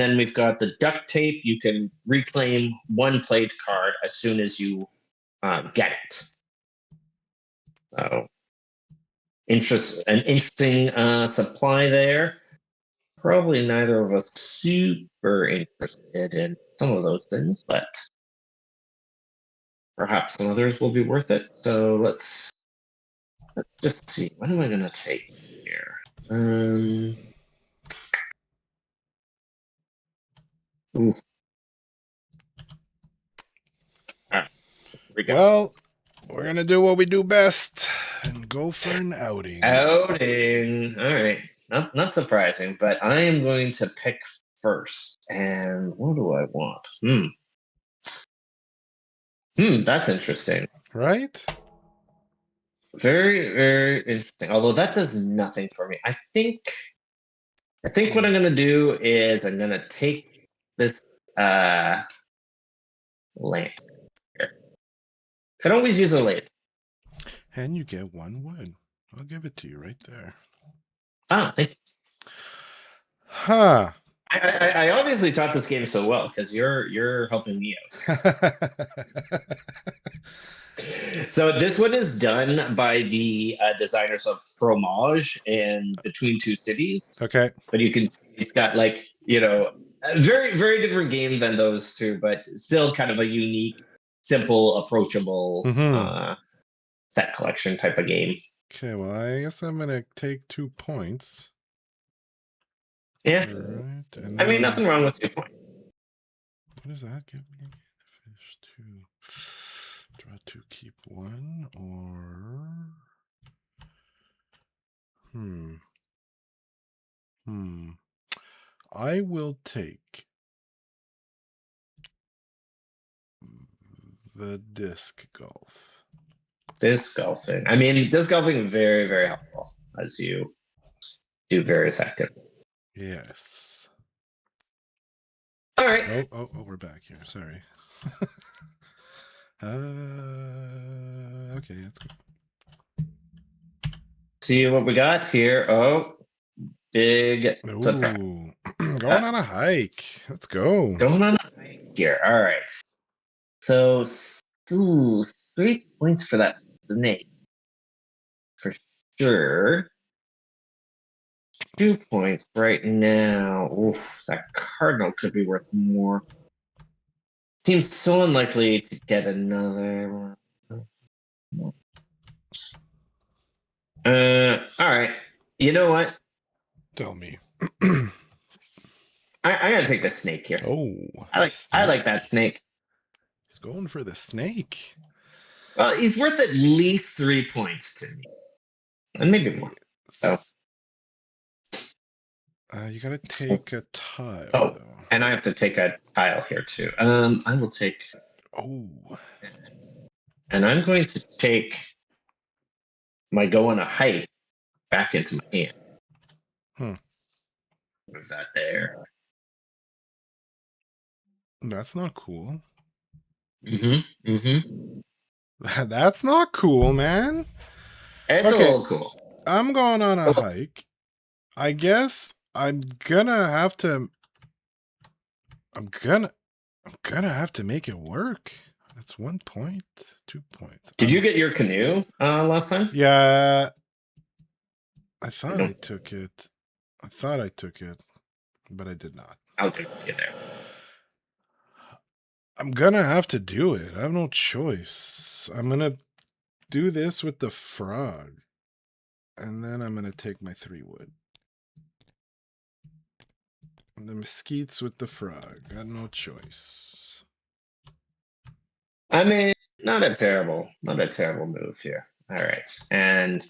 Speaker 2: then we've got the duct tape. You can reclaim one played card as soon as you get it. So an interesting supply there. Probably neither of us super interested in some of those things, but perhaps some others will be worth it. So let's just see. What am I gonna take here? Ooh. Ah,
Speaker 1: Well, we're gonna do what we do best and go for an outing.
Speaker 2: Outing. All right. Not surprising, but I am going to pick first. And what do I want? That's interesting.
Speaker 1: Right?
Speaker 2: Very, very interesting. Although that does nothing for me. I think what I'm gonna do is I'm gonna take this lamp here. Could always use a lamp.
Speaker 1: And you get one wood. I'll give it to you right there.
Speaker 2: Ah, thank you.
Speaker 1: Huh.
Speaker 2: I obviously taught this game so well because you're helping me out. So this one is done by the designers of Fromage and Between Two Cities.
Speaker 1: Okay.
Speaker 2: But you can see it's got like, a very, very different game than those two, but still kind of a unique, simple, approachable set collection type of game.
Speaker 1: Okay, well, I guess I'm going to take 2 points.
Speaker 2: Yeah.
Speaker 1: Right, and
Speaker 2: I mean,
Speaker 1: then,
Speaker 2: nothing wrong with 2 points.
Speaker 1: what does that give me? Fish 2. Draw 2, keep 1, or... I will take the disc golf.
Speaker 2: Disc golfing. I mean, disc golfing very, very helpful as you do various activities.
Speaker 1: Yes.
Speaker 2: All right.
Speaker 1: Oh, we're back here. Sorry. Okay, let's go.
Speaker 2: See what we got here. Oh, big surprise.
Speaker 1: Ooh, going on a hike. Let's go.
Speaker 2: Going on a hike here. All right. So, 3 points for that snake. For sure. 2 points right now. Oof, that cardinal could be worth more. Seems so unlikely to get another one. All right. You know what?
Speaker 1: Tell me.
Speaker 2: I gotta take the snake here.
Speaker 1: Oh,
Speaker 2: I like that snake.
Speaker 1: He's going for the snake.
Speaker 2: Well, he's worth at least 3 points to me, and maybe more. So,
Speaker 1: you gotta take a tile.
Speaker 2: oh,
Speaker 1: though.
Speaker 2: and I have to take a tile here too. I will take.
Speaker 1: Oh.
Speaker 2: And I'm going to take my go on a hike back into my hand. Move that there.
Speaker 1: That's not cool.
Speaker 2: Mm-hmm.
Speaker 1: That's not cool, man.
Speaker 2: It's a little cool.
Speaker 1: I'm going on a hike. I guess I'm gonna have to I'm gonna have to make it work. That's 1 point, 2 points.
Speaker 2: Did you get your canoe last time?
Speaker 1: Yeah, I thought I took it. But I did not.
Speaker 2: I'll get there.
Speaker 1: I'm gonna have to do it. I have no choice. I'm gonna do this with the frog. And then I'm gonna take my 3 wood. And the mesquites with the frog. Got no choice.
Speaker 2: I mean, not a terrible move here. All right. And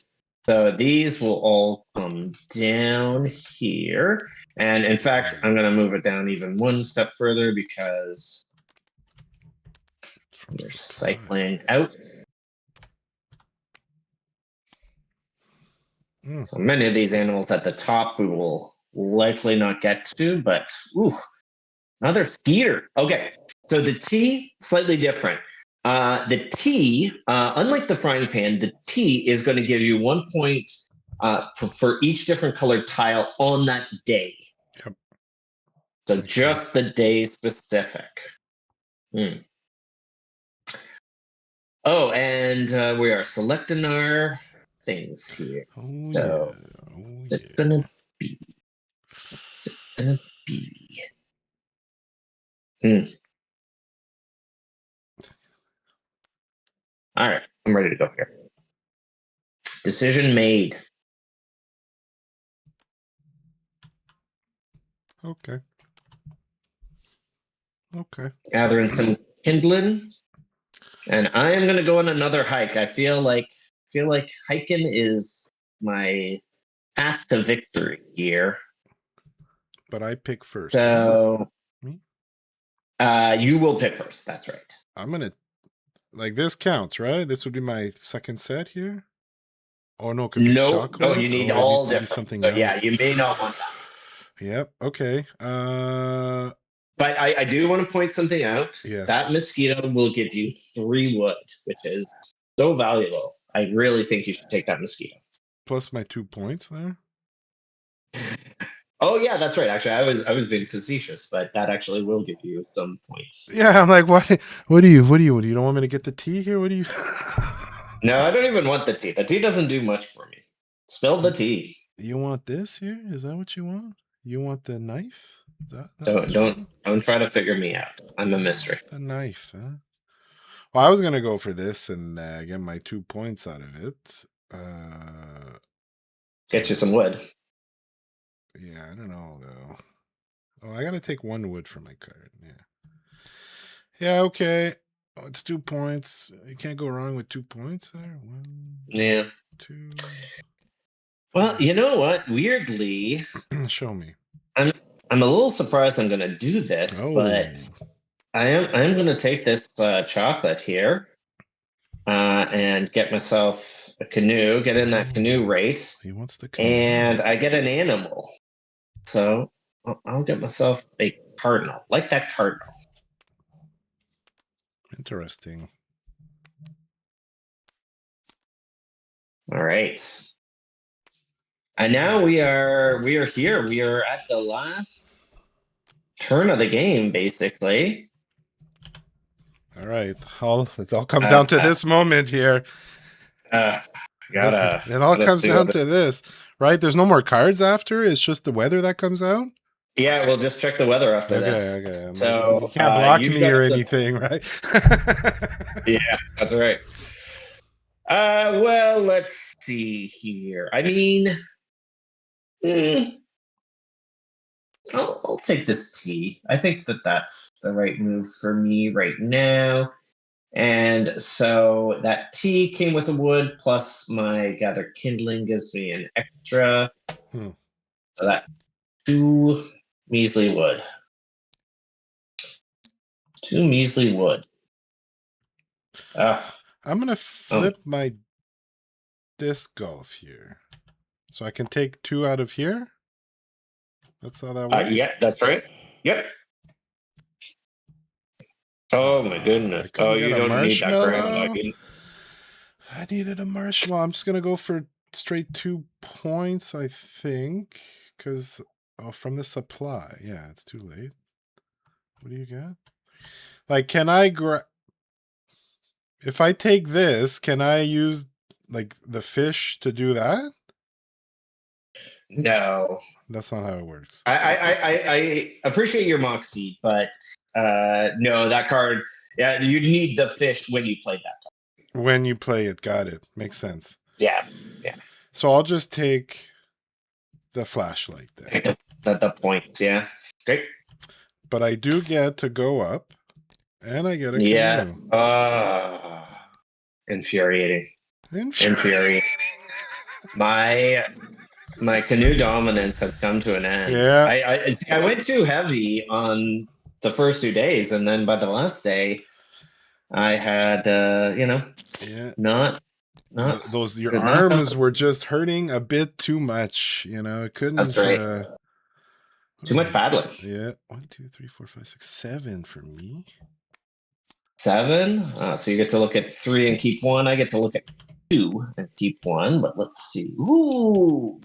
Speaker 2: so these will all come down here. And in fact, I'm going to move it down even one step further because we're cycling out. So many of these animals at the top we will likely not get to, but another skeeter. Okay, so the T, slightly different. The T, unlike the frying pan, the T is going to give you 1 point for each different colored tile on that day.
Speaker 1: Yep.
Speaker 2: So makes just sense. The day specific. Oh, and we are selecting our things here.
Speaker 1: Oh,
Speaker 2: so
Speaker 1: yeah.
Speaker 2: What's it gonna be? What's it gonna be? All right, I'm ready to go here. Decision made.
Speaker 1: Okay.
Speaker 2: Gathering some kindling, and I am gonna go on another hike. I feel like hiking is my path to victory here.
Speaker 1: But I pick first.
Speaker 2: So
Speaker 1: me?
Speaker 2: You will pick first. That's right.
Speaker 1: I'm gonna this counts, right? This would be my second set here. Oh no, because it's chocolate.
Speaker 2: No, you need all
Speaker 1: different. Something else.
Speaker 2: Yeah, you may not want that.
Speaker 1: Yep. Okay.
Speaker 2: But I do want to point something out.
Speaker 1: Yes.
Speaker 2: That mosquito will give you 3 wood, which is so valuable. I really think you should take that mosquito.
Speaker 1: Plus my 2 points there.
Speaker 2: Oh yeah, that's right. Actually, I was being facetious, but that actually will give you some points.
Speaker 1: Yeah, I'm like, what do you don't want me to get the tea here? What do you?
Speaker 2: No, I don't even want the tea. The tea doesn't do much for me. Spill the tea.
Speaker 1: You want this here? Is that what you want? You want the knife? Is that
Speaker 2: don't try to figure me out. I'm a mystery.
Speaker 1: The knife, huh? Well, I was gonna go for this and get my 2 points out of it.
Speaker 2: Get you some wood.
Speaker 1: Yeah, I don't know though. Oh, I gotta take 1 wood for my card. Yeah. Yeah. Okay. Oh, it's 2 points. You can't go wrong with 2 points there. 1.
Speaker 2: Yeah.
Speaker 1: 2.
Speaker 2: Well, you know what? Weirdly,
Speaker 1: show me.
Speaker 2: I'm a little surprised I'm gonna do this, but I am gonna take this chocolate here, and get myself a canoe. Get in that canoe race.
Speaker 1: He wants the canoe.
Speaker 2: And I get an animal. So I'll get myself a cardinal. Like that cardinal.
Speaker 1: Interesting.
Speaker 2: All right. And now we are here. We are at the last turn of the game, basically.
Speaker 1: All right. It all comes down to this moment here. It all comes down to this, right? There's no more cards after. It's just the weather that comes out.
Speaker 2: Yeah, we'll just check the weather after this.
Speaker 1: Okay.
Speaker 2: So
Speaker 1: you can't block me or anything, right?
Speaker 2: Yeah, that's right. Well, let's see here. I mean, I'll take this T. I think that's the right move for me right now. And so that T came with a wood, plus my gather kindling gives me an extra. So that 2 measly wood. 2 measly wood.
Speaker 1: I'm going to flip my disc golf here. So I can take 2 out of here? That's how that works?
Speaker 2: Yeah, that's right. Yep. Oh my goodness. Oh, you don't need that ground.
Speaker 1: I needed a marshmallow. I'm just going to go for straight 2 points, I think. Because, from the supply. Yeah, it's too late. What do you got? Like, can I if I take this, can I use like the fish to do that?
Speaker 2: No.
Speaker 1: That's not how it works.
Speaker 2: I appreciate your moxie, but no, that card. Yeah, you need the fish when you play that card.
Speaker 1: When you play it, got it. Makes sense.
Speaker 2: Yeah, yeah.
Speaker 1: So I'll just take the flashlight then.
Speaker 2: The points, yeah. Great.
Speaker 1: But I do get to go up, and I get a
Speaker 2: Yes.
Speaker 1: canoe.
Speaker 2: Infuriating.
Speaker 1: Infuriating.
Speaker 2: My canoe dominance has come to an end.
Speaker 1: Yeah.
Speaker 2: I went too heavy on the first 2 days, and then by the last day, I had not
Speaker 1: those your
Speaker 2: did not
Speaker 1: arms were just hurting a bit too much. It couldn't.
Speaker 2: That's right. Too much paddling.
Speaker 1: Yeah. 1, 2, 3, 4, 5, 6, 7 for me.
Speaker 2: 7. So you get to look at 3 and keep 1. I get to look at 2 and keep 1. But let's see. Ooh.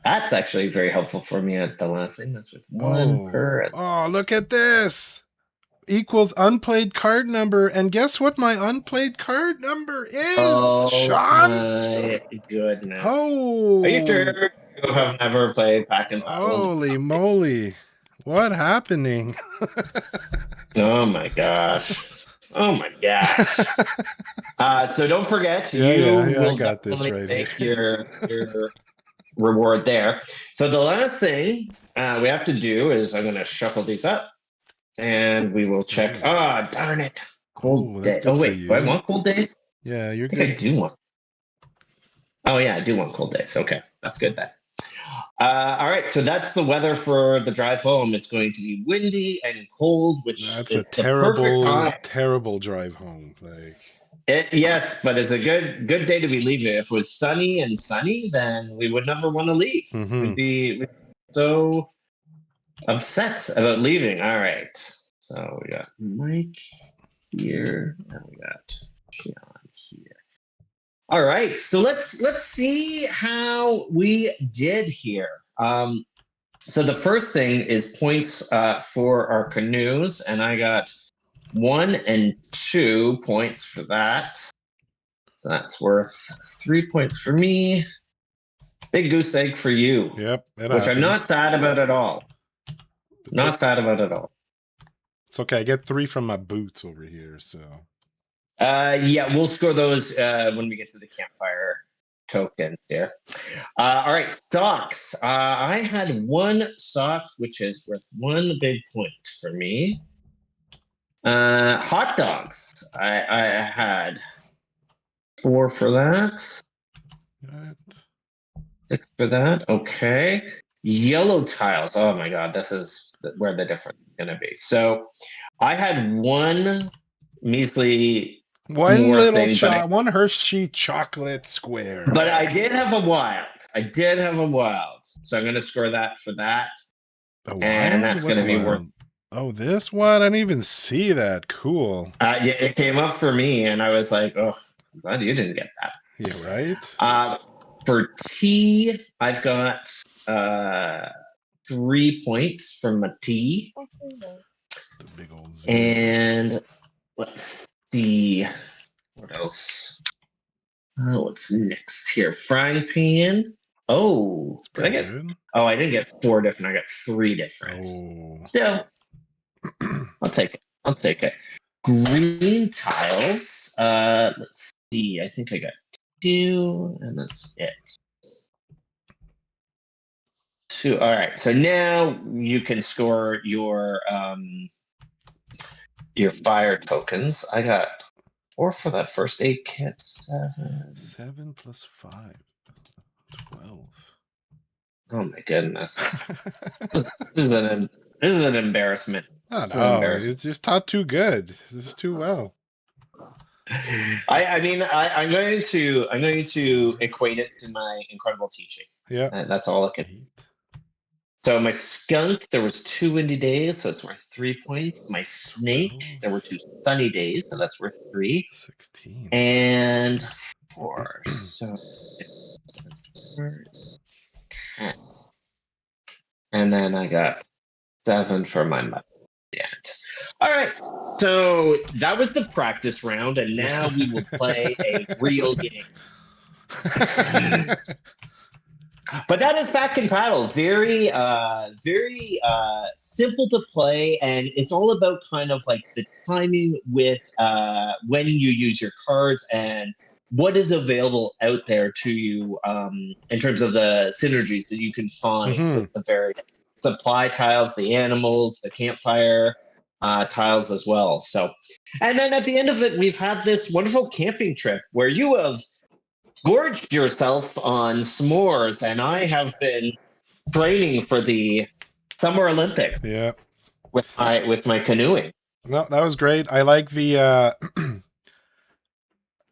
Speaker 2: That's actually very helpful for me at the last thing. That's with 1 per.
Speaker 1: Oh, look at this. Equals unplayed card number. And guess what my unplayed card number is, Sean?
Speaker 2: My goodness.
Speaker 1: Oh.
Speaker 2: Are you sure you have never played Pack and Paddle?
Speaker 1: Holy moly. What happening?
Speaker 2: Oh my gosh. Oh my gosh. So don't forget,
Speaker 1: I got this right
Speaker 2: take here. your reward there. So the last thing we have to do is I'm going to shuffle these up and we will check. Darn it. Cold day. Oh, wait. Do I want cold days?
Speaker 1: Yeah, you're good.
Speaker 2: I do want. Oh, yeah, I do want cold days. Okay. That's good then. All right. So that's the weather for the drive home. It's going to be windy and cold, which
Speaker 1: that's
Speaker 2: is
Speaker 1: a terrible drive home.
Speaker 2: Yes, but it's a good day to be leaving. If it was sunny, then we would never want to leave.
Speaker 1: Mm-hmm.
Speaker 2: We'd be so upset about leaving. All right. So we got Mike here, and we got John here. All right. So let's see how we did here. So the first thing is points for our canoes, and I got 1 and 2 points for that. So that's worth 3 points for me. Big goose egg for you.
Speaker 1: Yep.
Speaker 2: Which I'm not sad about at all. Not sad about at all.
Speaker 1: It's okay. I get 3 from my boots over here, so.
Speaker 2: Yeah, we'll score those when we get to the campfire tokens here. All right, socks. I had 1 sock, which is worth 1 big point for me. Hot dogs. I had 4 for that. 6 for that. Okay. Yellow tiles. Oh my God, this is where the difference is going to be. So I had 1 measly.
Speaker 1: One Hershey chocolate square.
Speaker 2: But I did have a wild. So I'm going to score that for that. And that's going to be worth.
Speaker 1: Oh, this one? I didn't even see that. Cool.
Speaker 2: Yeah, it came up for me, and I was like, oh, I'm glad you didn't get that.
Speaker 1: Yeah, right?
Speaker 2: For tea, I've got 3 points from my tea.
Speaker 1: The big old zero.
Speaker 2: And let's see. What else? What's next here? Frying pan. Oh, did I get? Good. Oh, I didn't get 4 different. I got 3 different.
Speaker 1: Oh.
Speaker 2: Still, I'll take it. Green tiles. Let's see. I think I got 2, and that's it. 2. All right. So now you can score your fire tokens. I got 4 for that first aid kit.
Speaker 1: 7 plus 5. 12.
Speaker 2: Oh my goodness. This is an embarrassment.
Speaker 1: Oh, no, it's just not too good. This is too well.
Speaker 2: I mean, I'm going to equate it to my incredible teaching.
Speaker 1: Yeah.
Speaker 2: That's all I can. So my skunk, there was 2 windy days, so it's worth 3 points. My snake, there were 2 sunny days, so that's worth 3.
Speaker 1: 16.
Speaker 2: And 4. So 10. And then I got 7 for my mother. All right. So that was the practice round, and now we will play a real game. But that is back in paddle. Very simple to play, and it's all about kind of like the timing with when you use your cards and what is available out there to you in terms of the synergies that you can find with the various supply tiles, the animals, the campfire tiles as well. So, and then at the end of it, we've had this wonderful camping trip where you have gorged yourself on s'mores, and I have been training for the Summer Olympics.
Speaker 1: Yeah,
Speaker 2: with my canoeing.
Speaker 1: No, that was great. I like the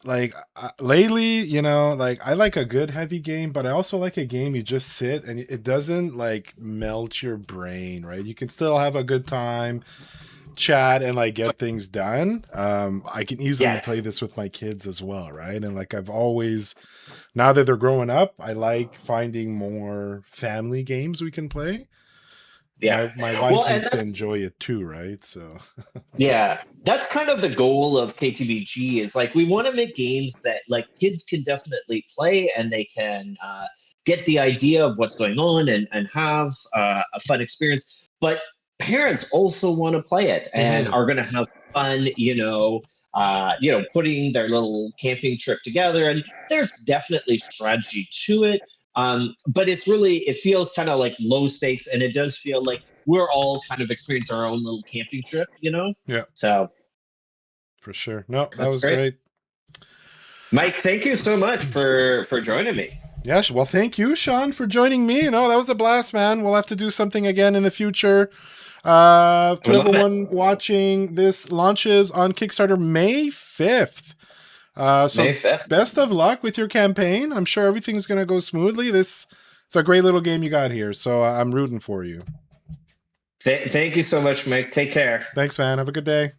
Speaker 1: like lately, you know, like I like a good heavy game, but I also like a game you just sit and it doesn't like melt your brain, right? You can still have a good time, chat, and like get things done. I can easily play this with my kids as well, right? And like I've always, now that they're growing up, I like finding more family games we can play.
Speaker 2: Yeah,
Speaker 1: my wife needs to enjoy it too, right? So
Speaker 2: yeah, that's kind of the goal of KTBG, is like we want to make games that like kids can definitely play, and they can get the idea of what's going on and have a fun experience. But parents also want to play it and are going to have fun, putting their little camping trip together. And there's definitely strategy to it. But it feels kind of like low stakes, and it does feel like we're all kind of experiencing our own little camping trip,
Speaker 1: Yeah.
Speaker 2: So
Speaker 1: for sure. No, that was great.
Speaker 2: Mike, thank you so much for joining me.
Speaker 1: Yes, well, thank you, Sean, for joining me. That was a blast, man. We'll have to do something again in the future. To everyone watching, this launches on Kickstarter May 5th. So
Speaker 2: May 5th.
Speaker 1: Best of luck with your campaign. I'm sure everything's going to go smoothly. It's a great little game you got here, so I'm rooting for you.
Speaker 2: Thank you so much, Mike. Take care.
Speaker 1: Thanks, man. Have a good day.